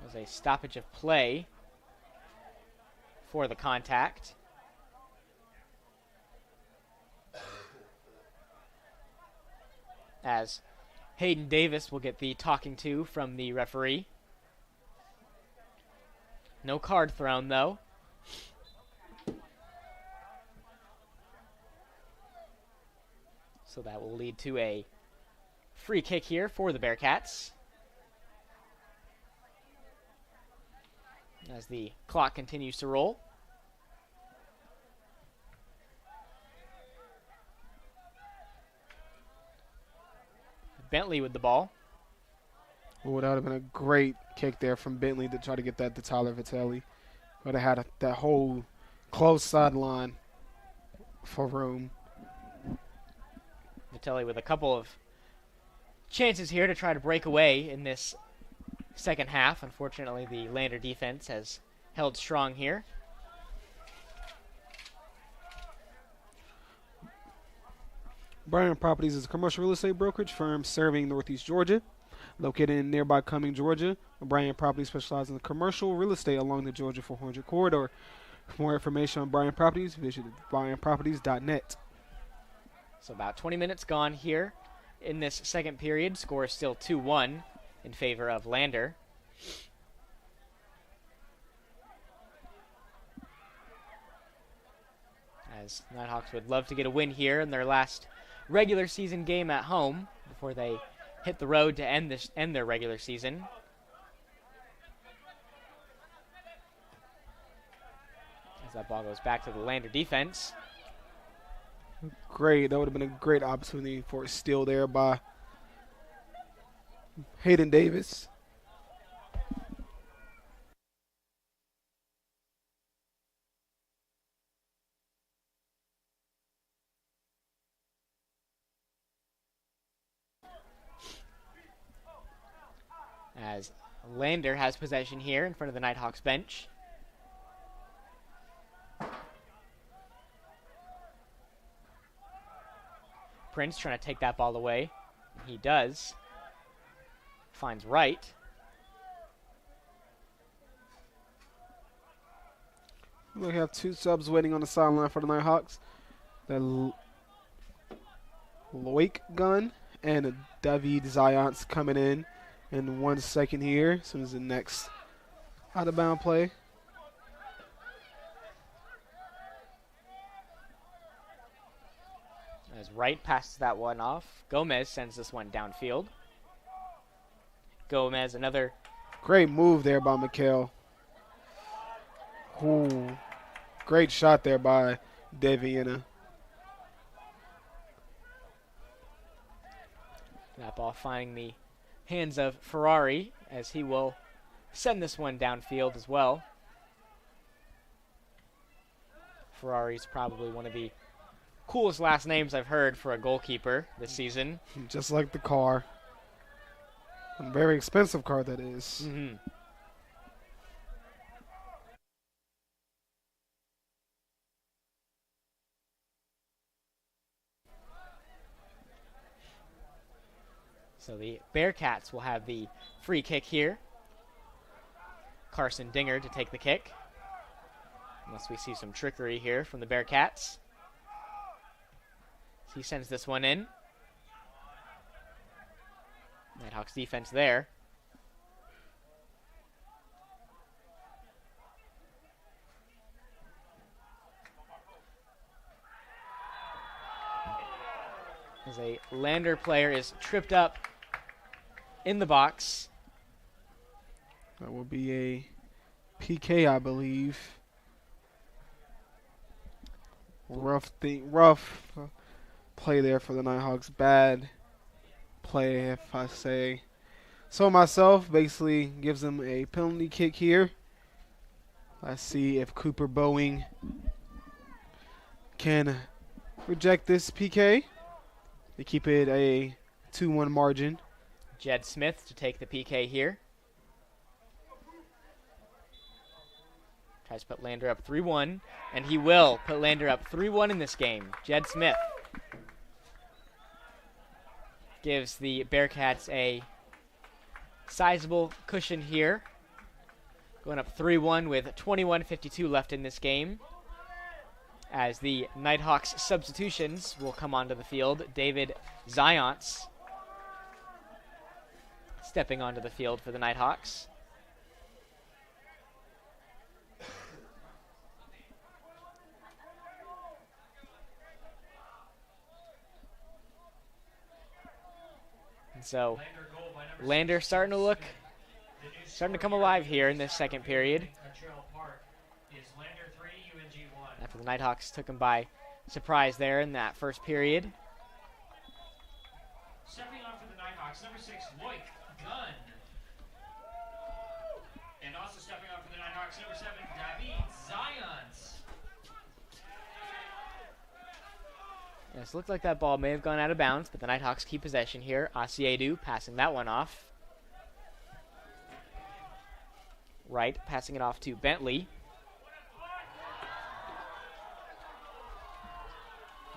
There's a stoppage of play for the contact. As Hayden Davis will get the talking to from the referee. No card thrown, though. So that will lead to a free kick here for the Bearcats. As the clock continues to roll. Bentley with the ball. Oh, that would have been a great kick there from Bentley to try to get that to Tyler Vitelli. Would have had that whole close sideline for room. Vitelli with a couple of chances here to try to break away in this second half. Unfortunately, the Lander defense has held strong here. Bryant Properties is a commercial real estate brokerage firm serving Northeast Georgia. Located in nearby Cumming, Georgia, Bryant Properties specializes in commercial real estate along the Georgia 400 corridor. For more information on Bryant Properties, visit bryantproperties.net. So about 20 minutes gone here in this second period. Score is still 2-1 in favor of Lander. As Nighthawks would love to get a win here in their last regular season game at home before they hit the road to end their regular season. As that ball goes back to the Lander defense. Great. That would have been a great opportunity for a steal there by Hayden Davis. As Lander has possession here in front of the Nighthawks bench. Prince trying to take that ball away. He does. Finds Wright. We have 2 subs waiting on the sideline for the Nighthawks. The Loic Gun and David Zayant's coming in 1 second here. As soon as the next out-of-bound play. As Wright passes that one off, Gomez sends this one downfield. Gomez, another great move there by Mikhail. Ooh, great shot there by Deviana. That ball finding the hands of Ferrari as he will send this one downfield as well. Ferrari's probably one of the coolest last names I've heard for a goalkeeper this season. Just like the car. A very expensive car, that is. Mm-hmm. So the Bearcats will have the free kick here. Carson Dinger to take the kick. Unless we see some trickery here from the Bearcats. He sends this one in. Nighthawks defense there. As a Lander player is tripped up in the box. That will be a PK, I believe. Rough play there for the Nighthawks. Bad play, if I say so myself. Basically gives them a penalty kick here. Let's see if Cooper Boeing can reject this PK. They keep it a 2-1 margin. Jed Smith to take the PK here. Tries to put Lander up 3-1, and he will put Lander up 3-1 in this game. Jed Smith gives the Bearcats a sizable cushion here. Going up 3-1 with 21:52 left in this game. As the Nighthawks substitutions will come onto the field. David Zions stepping onto the field for the Nighthawks. And so Lander starting to come alive here in this second period. After the Nighthawks took him by surprise there in that first period. Stepping on for the Nighthawks, number 6, Loic Gunn. And also stepping on for the Nighthawks, number 7, David Zions. Yes, looked like that ball may have gone out of bounds, but the Nighthawks keep possession here. Asiedu passing that one off. Wright passing it off to Bentley.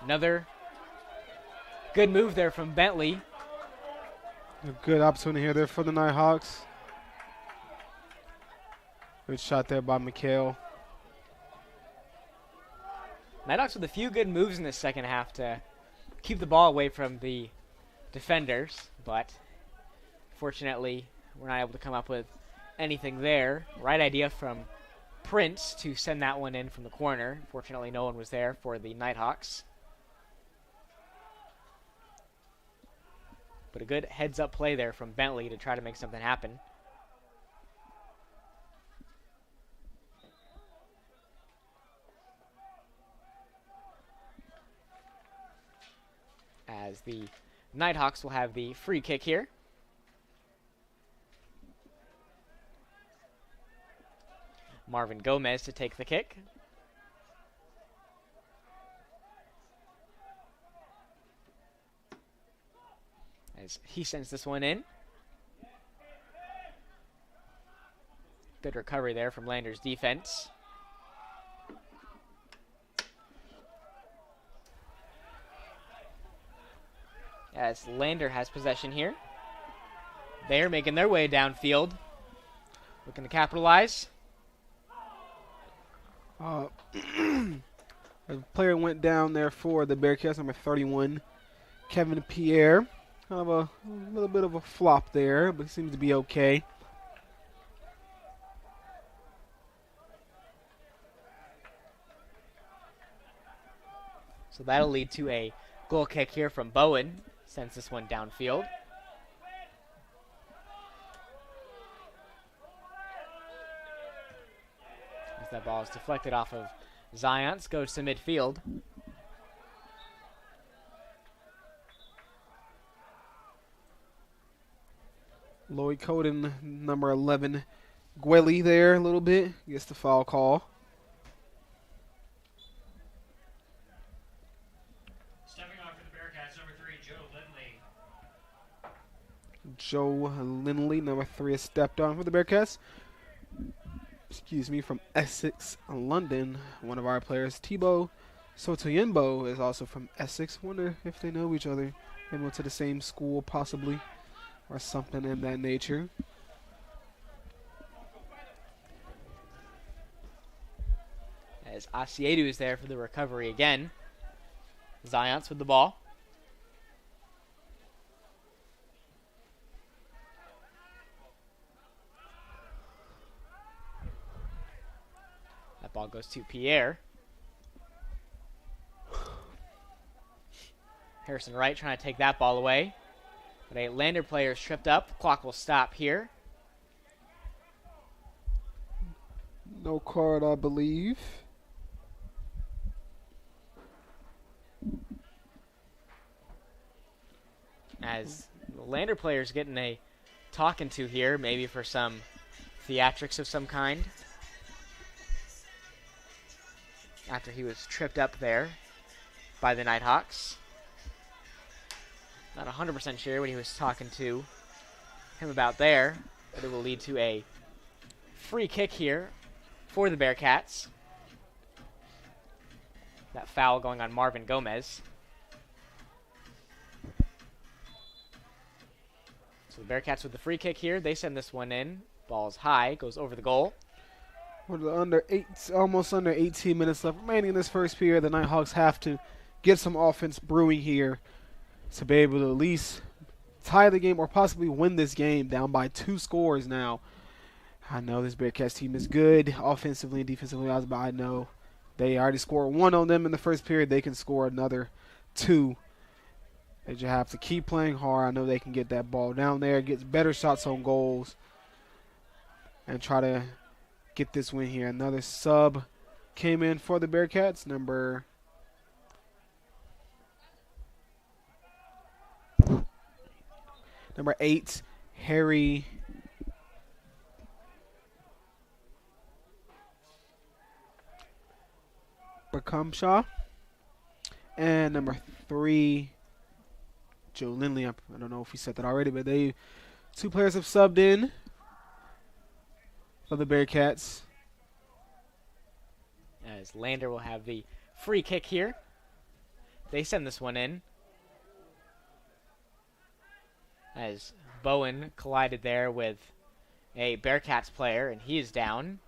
Another good move there from Bentley. A good opportunity here there for the Nighthawks. Good shot there by McHale. Nighthawks with a few good moves in the second half to keep the ball away from the defenders, but fortunately we're not able to come up with anything there. Right idea from Prince to send that one in from the corner. Fortunately no one was there for the Nighthawks. But a good heads-up play there from Bentley to try to make something happen. As the Nighthawks will have the free kick here. Marvin Gomez to take the kick. As he sends this one in. Good recovery there from Lander's defense. As Lander has possession here. They're making their way downfield. Looking to capitalize. A player went down there for the Bearcats, number 31, Kevin Pierre. Kind of a little bit of a flop there, but he seems to be okay. So that'll lead to a goal kick here from Bowen. Sends this one downfield. As that ball is deflected off of Zions, goes to midfield. Lloyd Coden, number 11, Gwelly there a little bit. Gets the foul call. Stepping on for the Bearcats, number 3, Joe Lindley. Joe Lindley, number 3, has stepped on for the Bearcats. Excuse me, from Essex, London. One of our players, Thibaut Sotoyenbo, is also from Essex. Wonder if they know each other. Maybe went to the same school, possibly. or something in that nature. As Asiedu is there for the recovery again. Zions with the ball. That ball goes to Pierre. Harrison Wright trying to take that ball away. But a Lander player is tripped up. Clock will stop here. No card, I believe. As the Lander player's getting a talking to here, maybe for some theatrics of some kind. After he was tripped up there by the Nighthawks. Not 100% sure what he was talking to him about there, but it will lead to a free kick here for the Bearcats. That foul going on Marvin Gomez. So the Bearcats with the free kick here. They send this one in. Ball's high, goes over the goal. With almost under 18 minutes left remaining in this first period, the Nighthawks have to get some offense brewing here to be able to at least tie the game or possibly win this game, down by 2 scores now. I know this Bearcats team is good offensively and defensively, but I know they already scored 1 on them in the first period. They can score another 2. They just have to keep playing hard. I know they can get that ball down there, get better shots on goals, and try to get this win here. Another sub came in for the Bearcats, number 8, Harry Burkumshaw, and number 3, Joe Lindley. I don't know if we said that already, but 2 players have subbed in for the Bearcats. As Lander will have the free kick here. They send this one in. As Bowen collided there with a Bearcats player, and he is down.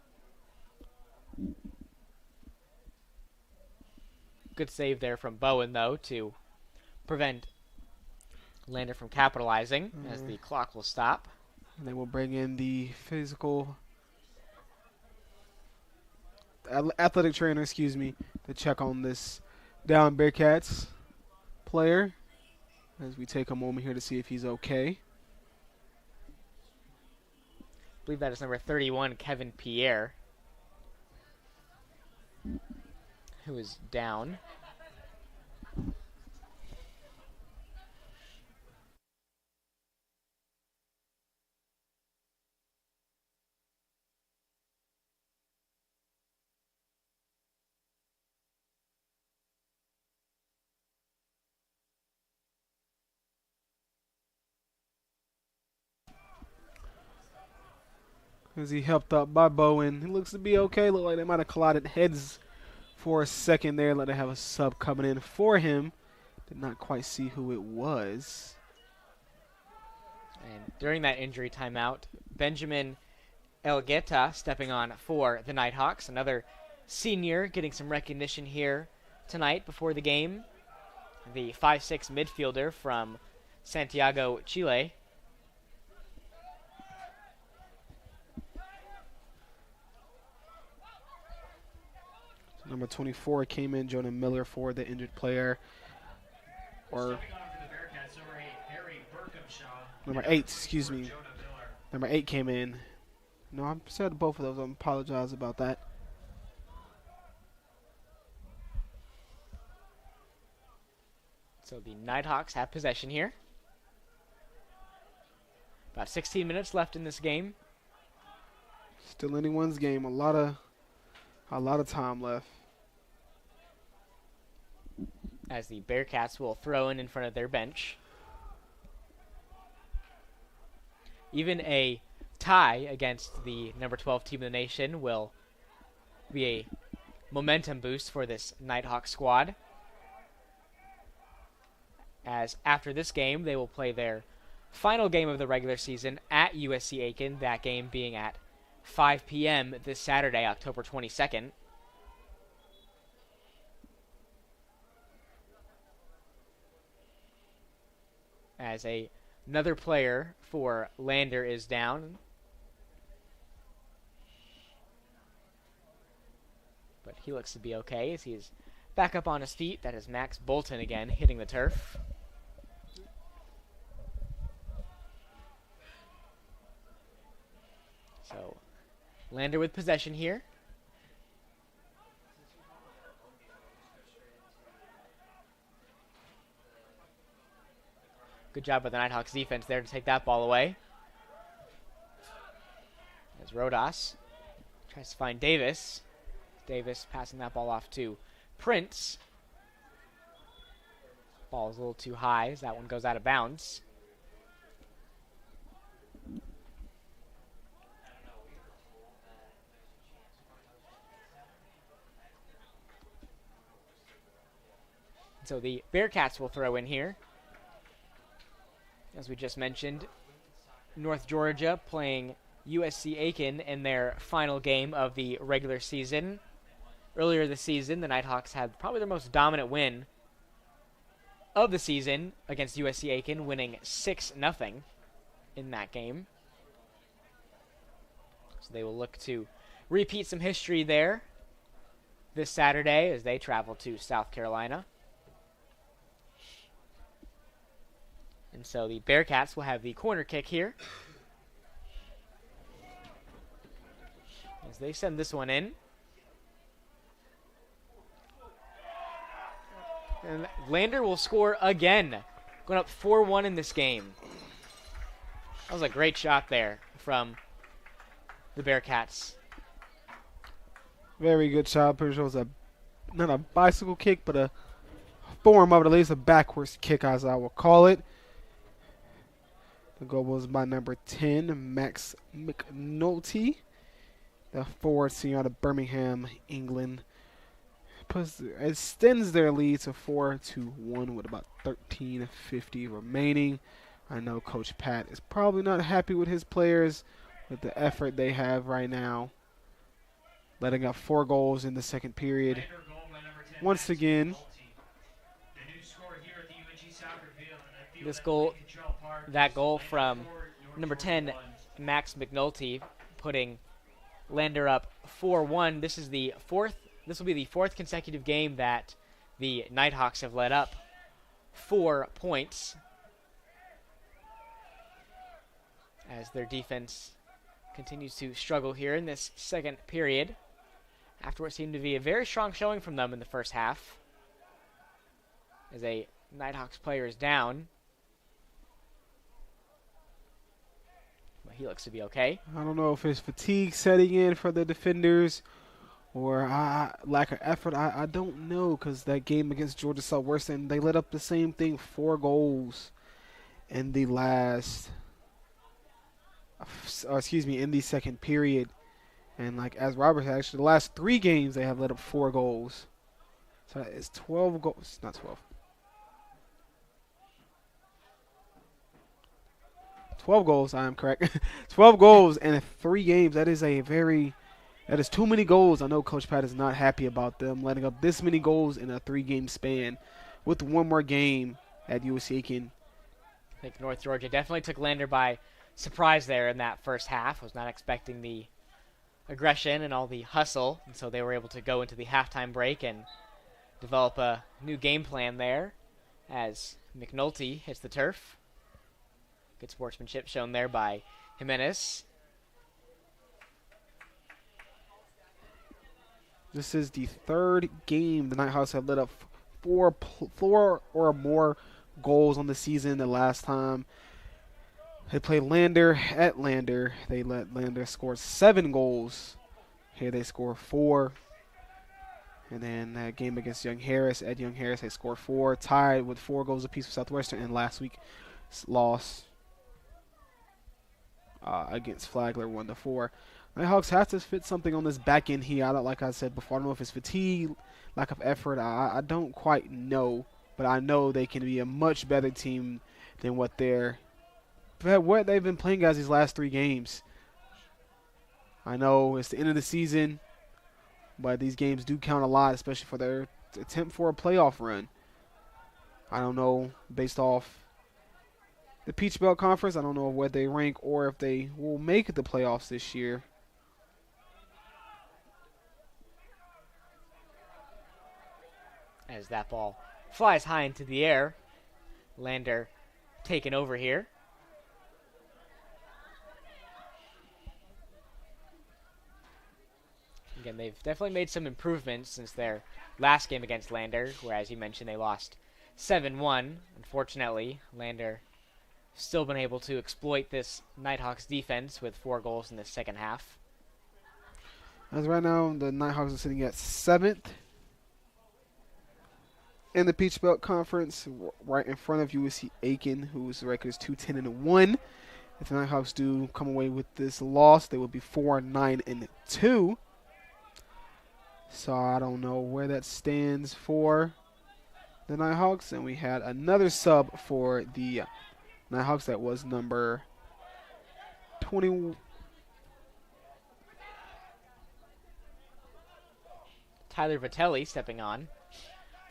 Good save there from Bowen, though, to prevent Lander from capitalizing, as the clock will stop. And they will bring in the athletic trainer, to check on this down Bearcats player, as we take a moment here to see if he's okay. I believe that is number 31, Kevin Pierre, who is down. As he helped up by Bowen. He looks to be okay. Look like they might have collided heads for a second there. Let them have a sub coming in for him. Did not quite see who it was. And during that injury timeout, Benjamin Elgueta stepping on for the Nighthawks. Another senior getting some recognition here tonight before the game. The 5'6" midfielder from Santiago, Chile. Number 24 came in, Jonah Miller, for the injured player. Or number 8, excuse me. Number 8 came in. No, I said both of those. I apologize about that. So the Nighthawks have possession here. About 16 minutes left in this game. Still anyone's game. A lot of time left. As the Bearcats will throw in front of their bench. Even a tie against the number 12 team in the nation will be a momentum boost for this Nighthawk squad. As after this game, they will play their final game of the regular season at USC Aiken, that game being at 5 p.m. this Saturday, October 22nd. As another player for Lander is down. But he looks to be okay as he's back up on his feet. That is Max Bolton again hitting the turf. So Lander with possession here. Good job by the Nighthawks defense there to take that ball away. As Rodas tries to find Davis. Davis passing that ball off to Prince. Ball is a little too high as that one goes out of bounds. So the Bearcats will throw in here. As we just mentioned, North Georgia playing USC Aiken in their final game of the regular season. Earlier this season, the Nighthawks had probably their most dominant win of the season against USC Aiken, winning 6-0 in that game. So they will look to repeat some history there this Saturday as they travel to South Carolina. And so the Bearcats will have the corner kick here. As they send this one in. And Lander will score again. Going up 4-1 in this game. That was a great shot there from the Bearcats. Very good shot. Pretty sure it was not a bicycle kick, but a form of it, at least a backwards kick, as I will call it. The goal was by number 10, Max McNulty, the forward senior out of Birmingham, England. Extends their lead to 4-1 with about 13:50 remaining. I know Coach Pat is probably not happy with his players with the effort they have right now, letting up 4 goals in the second period. Once again, this goal, that goal from number 10, Max McNulty, putting Lander up 4-1. This will be the 4th consecutive game that the Nighthawks have let up 4 points, as their defense continues to struggle here in this second period, after what seemed to be a very strong showing from them in the first half, as a Nighthawks player is down. But he looks to be okay. I don't know if it's fatigue setting in for the defenders or lack of effort. I don't know, because that game against Georgia Southwestern, they let up the same thing, 4 goals in the last, in the second period. And like as Robert said, actually the last 3 games they have let up 4 goals. So it's 12 goals, not 12. 12 goals, I am correct. 12 goals in 3 games. That is too many goals. I know Coach Pat is not happy about them letting up this many goals in a 3-game span with 1 more game at USC Aiken. I think North Georgia definitely took Lander by surprise there in that first half. Was not expecting the aggression and all the hustle, and so they were able to go into the halftime break and develop a new game plan there as McNulty hits the turf. Good sportsmanship shown there by Jimenez. This is the 3rd game the Nighthawks have let up 4 or more goals on the season. The last time they played Lander at Lander, they let Lander score 7 goals. Here they score 4. And then that game against Young Harris, at Young Harris, they scored 4, tied with 4 goals apiece with Southwestern, and last week's loss against Flagler 1-4. Nighthawks have to fit something on this back end here. Like I said before, I don't know if it's fatigue, lack of effort. I don't quite know, but I know they can be a much better team than what they're what they've been playing guys these last 3 games. I know it's the end of the season, but these games do count a lot, especially for their attempt for a playoff run. I don't know, based off the Peach Belt Conference, I don't know where they rank or if they will make the playoffs this year. As that ball flies high into the air. Lander taken over here. Again, they've definitely made some improvements since their last game against Lander, where, as you mentioned, they lost 7-1. Unfortunately, Lander still been able to exploit this Nighthawks defense with 4 goals in the second half. As right now, the Nighthawks are sitting at 7th in the Peach Belt Conference, right in front of USC Aiken, whose record is 2-10-1. If the Nighthawks do come away with this loss, they will be 4-9-2. So I don't know where that stands for the Nighthawks. And we had another sub for the Nighthawks. That was number 20. Tyler Vitelli stepping on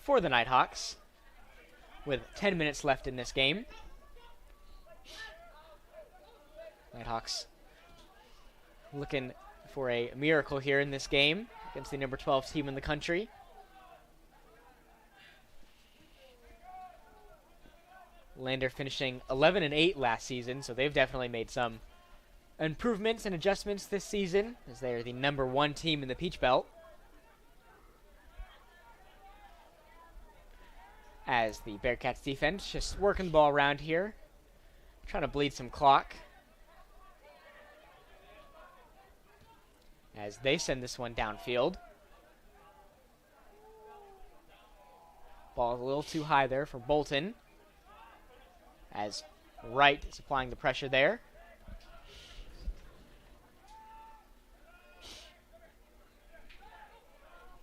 for the Nighthawks with 10 minutes left in this game. Nighthawks looking for a miracle here in this game against the number 12 team in the country. Lander finishing 11-8 last season, so they've definitely made some improvements and adjustments this season, as they are the number 1 team in the Peach Belt. As the Bearcats defense just working the ball around here, trying to bleed some clock. As they send this one downfield. Ball a little too high there for Bolton. As Wright is applying the pressure there.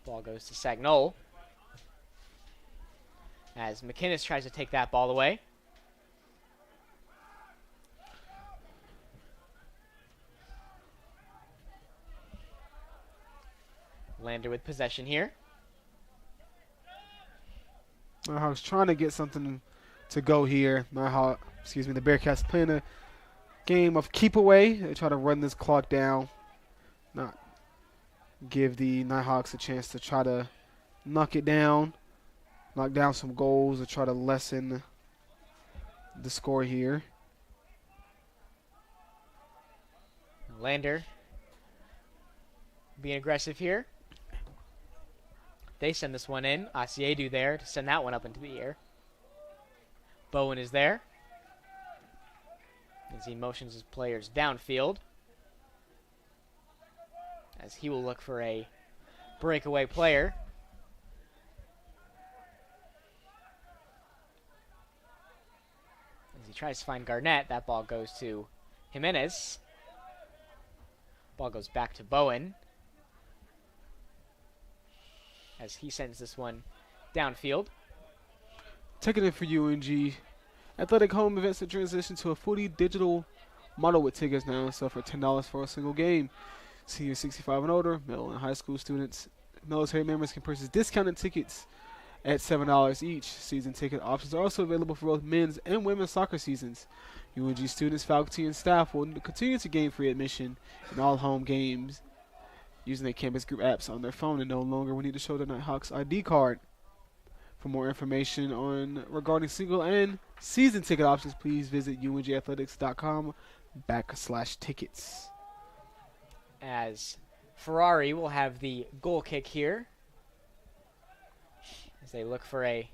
Ball goes to Sagnol. As McInnes tries to take that ball away. Lander with possession here. Nighthawks trying to get something to go here. The Bearcats playing a game of keep away. They try to run this clock down. Not give the Nighthawks a chance to try to knock it down. Knock down some goals to try to lessen the score here. Lander being aggressive here. They send this one in. Asiedu there to send that one up into the air. Bowen is there. As he motions his players downfield. As he will look for a breakaway player. As he tries to find Garnett, that ball goes to Jimenez. Ball goes back to Bowen. As he sends this one downfield. Taking it for UNG. Athletic home events to transition to a fully digital model with tickets now sell for $10 for a single game. Seniors 65 and older, middle and high school students, military members can purchase discounted tickets at $7 each. Season ticket options are also available for both men's and women's soccer seasons. UNG students, faculty, and staff will continue to gain free admission in all home games using their campus group apps on their phone and no longer will need to show their Nighthawks ID card. For more information on regarding single and season ticket options, please visit ungathletics.com/tickets. As Ferrari will have the goal kick here. As they look for a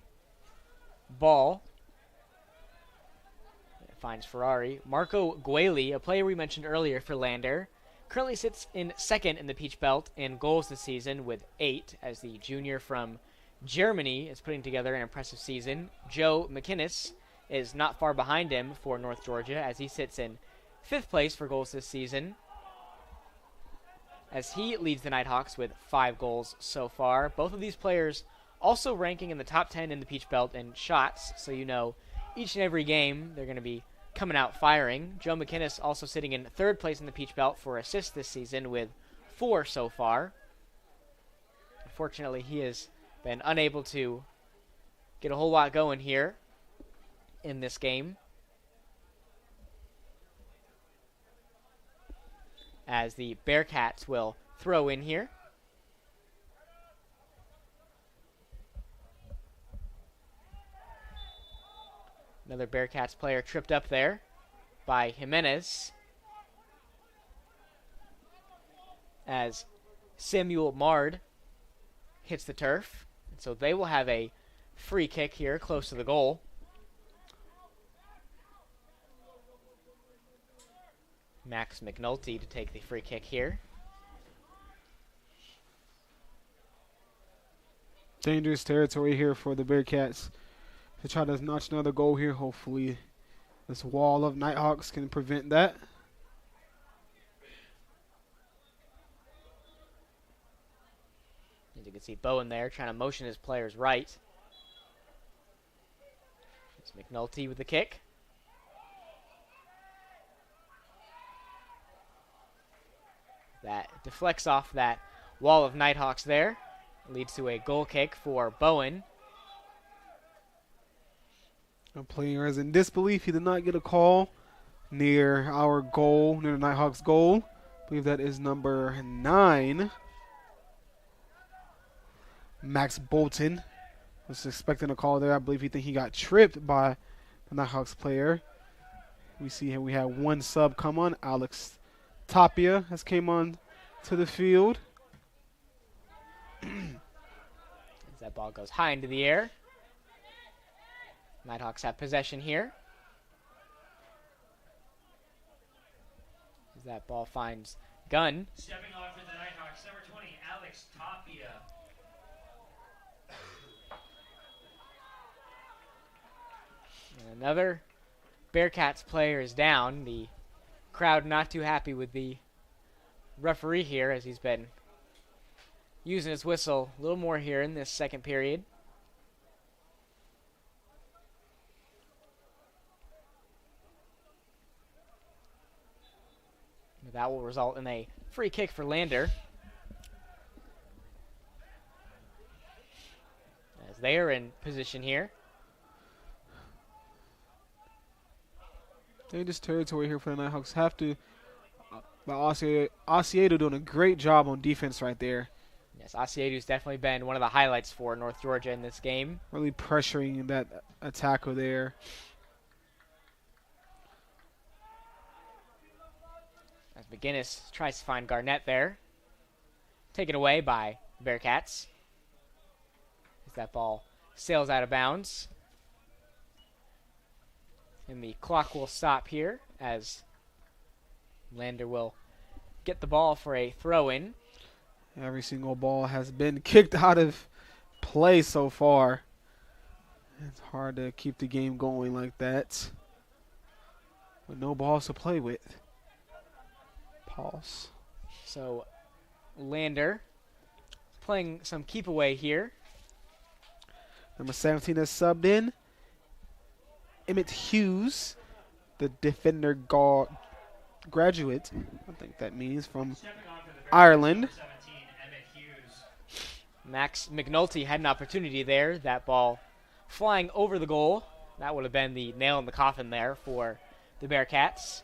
ball. It finds Ferrari. Marco Gueli, a player we mentioned earlier for Lander, currently sits in second in the Peach Belt in goals this season with 8, as the junior from Germany is putting together an impressive season. Joe McInnes is not far behind him for North Georgia, as he sits in 5th place for goals this season, as he leads the Nighthawks with 5 goals so far. Both of these players also ranking in the top 10 in the Peach Belt in shots, so you know each and every game they're going to be coming out firing. Joe McInnes also sitting in 3rd place in the Peach Belt for assists this season with 4 so far. Unfortunately, he has been unable to get a whole lot going here in this game, as the Bearcats will throw in here. Another Bearcats player tripped up there by Jimenez, as Samuel Mard hits the turf. And so they will have a free kick here close to the goal. Max McNulty to take the free kick here. Dangerous territory here for the Bearcats to try to notch another goal here. Hopefully this wall of Nighthawks can prevent that. As you can see, Bowen there trying to motion his players right. It's McNulty with the kick. That deflects off that wall of Nighthawks there. Leads to a goal kick for Bowen. The player is in disbelief. He did not get a call near our goal, near the Nighthawks goal. I believe that is number 9. Max Bolton was expecting a call there. I believe he got tripped by the Nighthawks player. We see here we have one sub come on. Alex Tapia has came on to the field. As that ball goes high into the air. Nighthawks have possession here. As that ball finds Gunn. Stepping off for the Nighthawks, number 20, Alex Tapia. And another Bearcats player is down. The crowd not too happy with the referee here, as he's been using his whistle a little more here in this second period. That will result in a free kick for Lander, as they are in position here. Dangerous territory here for the Nighthawks. Have to, by Osiedo doing a great job on defense right there. Yes, Osiedo's definitely been one of the highlights for North Georgia in this game. Really pressuring that attacker there. As McGinnis tries to find Garnett there. Taken away by Bearcats. As that ball sails out of bounds. And the clock will stop here as Lander will get the ball for a throw-in. Every single ball has been kicked out of play so far. It's hard to keep the game going like that with no balls to play with. Pause. So Lander playing some keep away here. Number 17 has subbed in. Emmett Hughes, the defender graduate, I think that means, from Ireland. Max McNulty had an opportunity there. That ball flying over the goal. That would have been the nail in the coffin there for the Bearcats.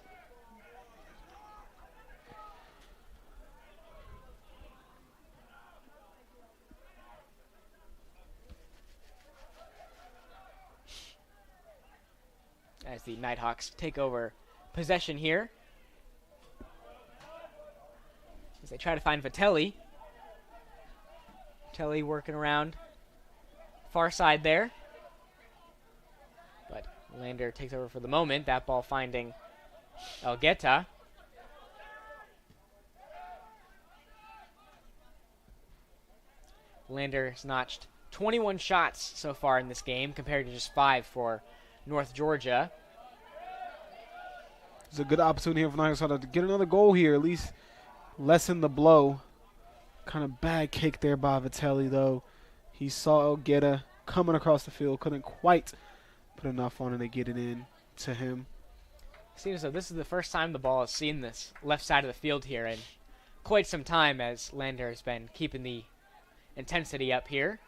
As the Nighthawks take over possession here. As they try to find Vitelli. Vitelli working around far side there. But Lander takes over for the moment. That ball finding Elgueta. Lander has notched 21 shots so far in this game compared to just 5 for North Georgia. It's a good opportunity here for Nighthawks to get another goal here, at least lessen the blow. Kind of bad kick there by Vitelli, though. He saw Elgueta coming across the field, couldn't quite put enough on it to get it in to him. Seems as though this is the first time the ball has seen this left side of the field here in quite some time, as Lander has been keeping the intensity up here.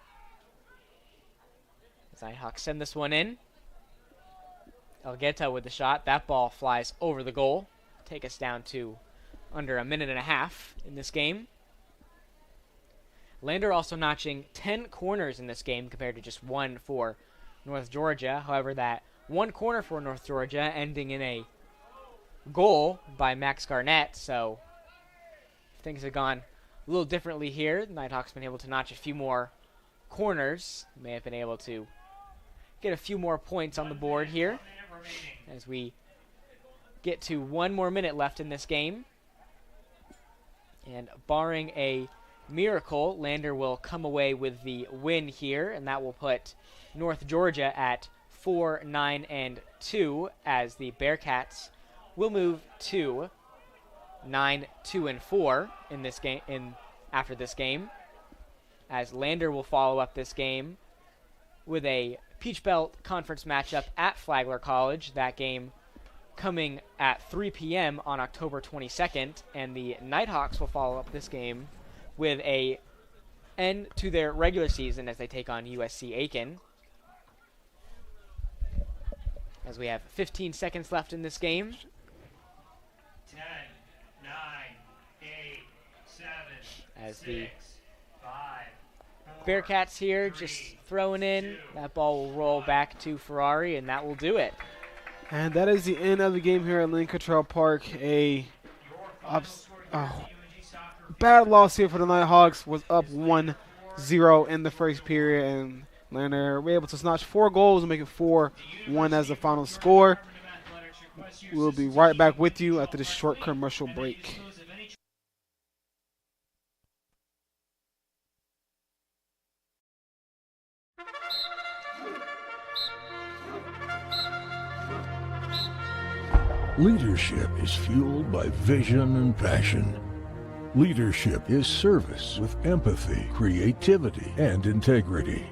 As Nighthawks send this one in. Elgueta with the shot. That ball flies over the goal. Take us down to under a minute and a half in this game. Lander also notching 10 corners in this game compared to just 1 for North Georgia. However, that 1 corner for North Georgia ending in a goal by Max Garnett, so things have gone a little differently here. The Nighthawks been able to notch a few more corners. May have been able to get a few more points on the board here as we get to 1 more minute left in this game. And barring a miracle, Lander will come away with the win here, and that will put North Georgia at 4-9-2, as the Bearcats will move to 9-2-4 in this game. After this game, as Lander will follow up this game with a Peach Belt Conference matchup at Flagler College. That game coming at 3 p.m. on October 22nd, and the Nighthawks will follow up this game with a end to their regular season as they take on USC Aiken. As we have 15 seconds left in this game. 10, 9, 8, 7, as 6, the 5, 4, Bearcats here 3, just throwing in. 2, That ball will roll back to Ferrari, and that will do it. And that is the end of the game here at Lynn Cottrell Park. A bad loss here for the Nighthawks. Was up 1-0 in the first period, and Lander were able to snatch 4 goals and make it 4-1 as the final score. We'll be right back with you after this short commercial break. Leadership is fueled by vision and passion. Leadership is service with empathy, creativity, and integrity.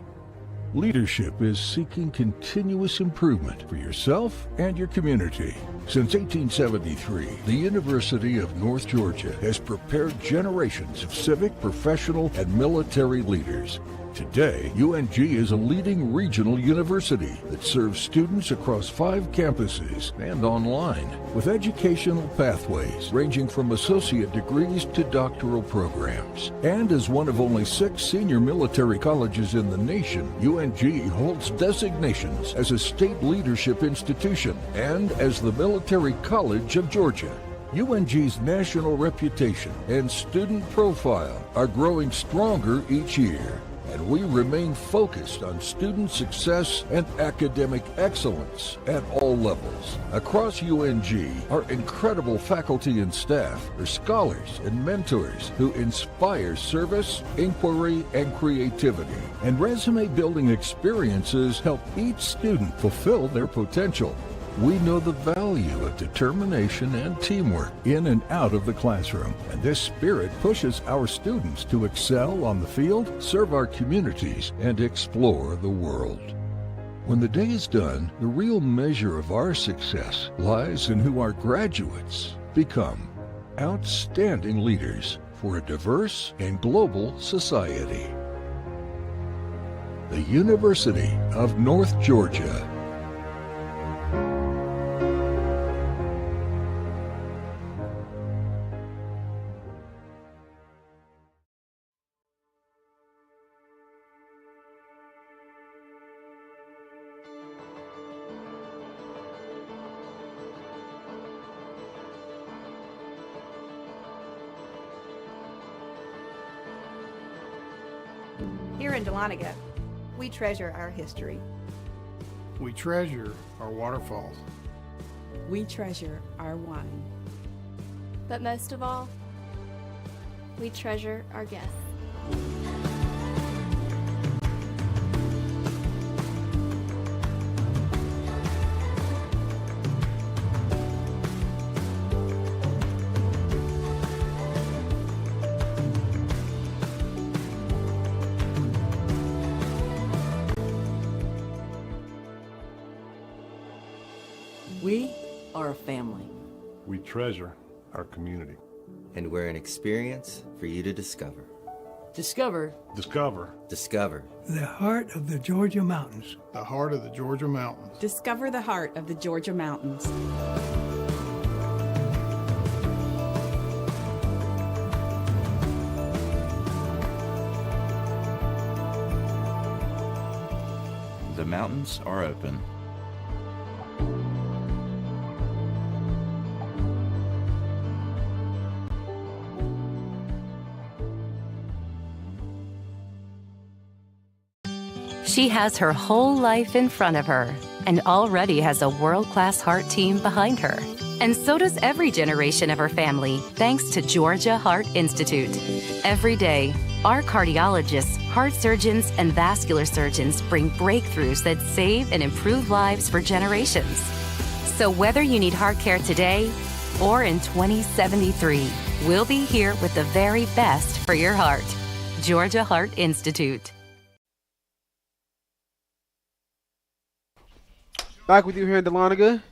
Leadership is seeking continuous improvement for yourself and your community. Since 1873, the University of North Georgia has prepared generations of civic, professional, and military leaders. Today, UNG is a leading regional university that serves students across 5 campuses and online, with educational pathways ranging from associate degrees to doctoral programs. And as one of only 6 senior military colleges in the nation, UNG holds designations as a state leadership institution and as the Military College of Georgia. UNG's national reputation and student profile are growing stronger each year, and we remain focused on student success and academic excellence at all levels. Across UNG, our incredible faculty and staff are scholars and mentors who inspire service, inquiry, and creativity. And resume-building experiences help each student fulfill their potential. We know the value of determination and teamwork in and out of the classroom, and this spirit pushes our students to excel on the field, serve our communities, and explore the world. When the day is done, the real measure of our success lies in who our graduates become. Outstanding leaders for a diverse and global society. The University of North Georgia. Here in Dahlonega, we treasure our history. We treasure our waterfalls. We treasure our wine. But most of all, we treasure our guests. We are are a family. We treasure our community. And we're an experience for you to discover. Discover. Discover. Discover. The heart of the Georgia mountains. The heart of the Georgia mountains. Discover the heart of the Georgia mountains. The mountains are open. She has her whole life in front of her and already has a world-class heart team behind her. And so does every generation of her family, thanks to Georgia Heart Institute. Every day, our cardiologists, heart surgeons, and vascular surgeons bring breakthroughs that save and improve lives for generations. So whether you need heart care today or in 2073, we'll be here with the very best for your heart. Georgia Heart Institute. Back with you here in Dahlonega.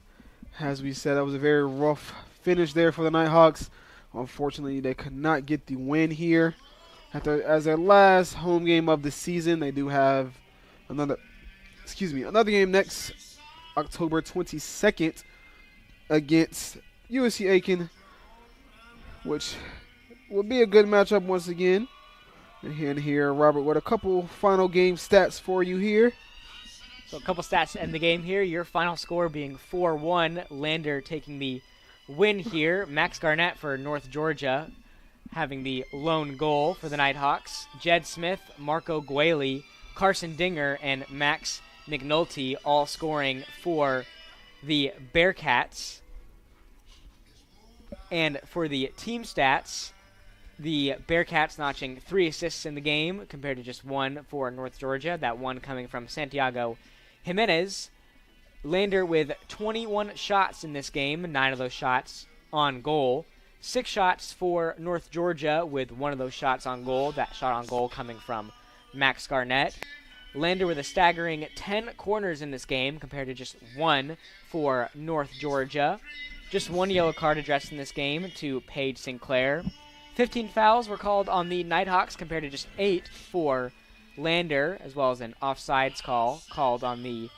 As we said, that was a very rough finish there for the Nighthawks. Unfortunately, they could not get the win here. As their last home game of the season, they do have another game next October 22nd against USC Aiken, which will be a good matchup once again. And here, Robert, with a couple final game stats for you here. So a couple stats to end the game here. Your final score being 4-1. Lander taking the win here. Max Garnett for North Georgia having the lone goal for the Nighthawks. Jed Smith, Marco Gualey, Carson Dinger, and Max McNulty all scoring for the Bearcats. And for the team stats, the Bearcats notching 3 assists in the game compared to just 1 for North Georgia. That one coming from Santiago Jimenez. Lander with 21 shots in this game, 9 of those shots on goal. 6 shots for North Georgia with 1 of those shots on goal. That shot on goal coming from Max Garnett. Lander with a staggering 10 corners in this game compared to just 1 for North Georgia. Just 1 yellow card addressed in this game to Paige Sinclair. 15 fouls were called on the Nighthawks compared to just 8 for Lander, as well as an offsides call called on the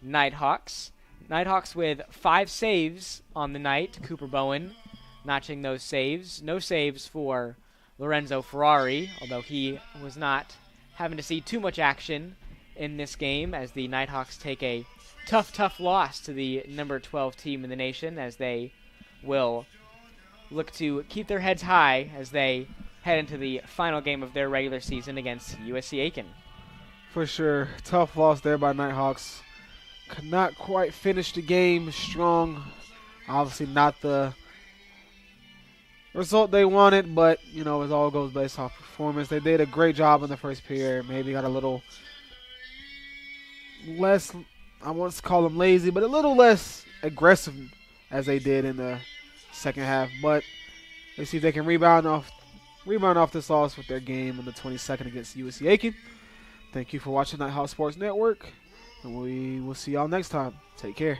Nighthawks. Nighthawks with 5 saves on the night. Cooper Bowen notching those saves. No saves for Lorenzo Ferrari, although he was not having to see too much action in this game as the Nighthawks take a tough loss to the number 12 team in the nation, as they will look to keep their heads high as they head into the final game of their regular season against USC Aiken. For sure. Tough loss there by Nighthawks. Could not quite finish the game strong. Obviously not the result they wanted, but, it all goes based off performance. They did a great job in the first period. Maybe got a little less, I want to call them lazy, but a little less aggressive as they did in the second half. But let's see if they can rebound off this loss with their game on the 22nd against USC Aiken. Thank you for watching Nighthawk Sports Network, and we will see y'all next time. Take care.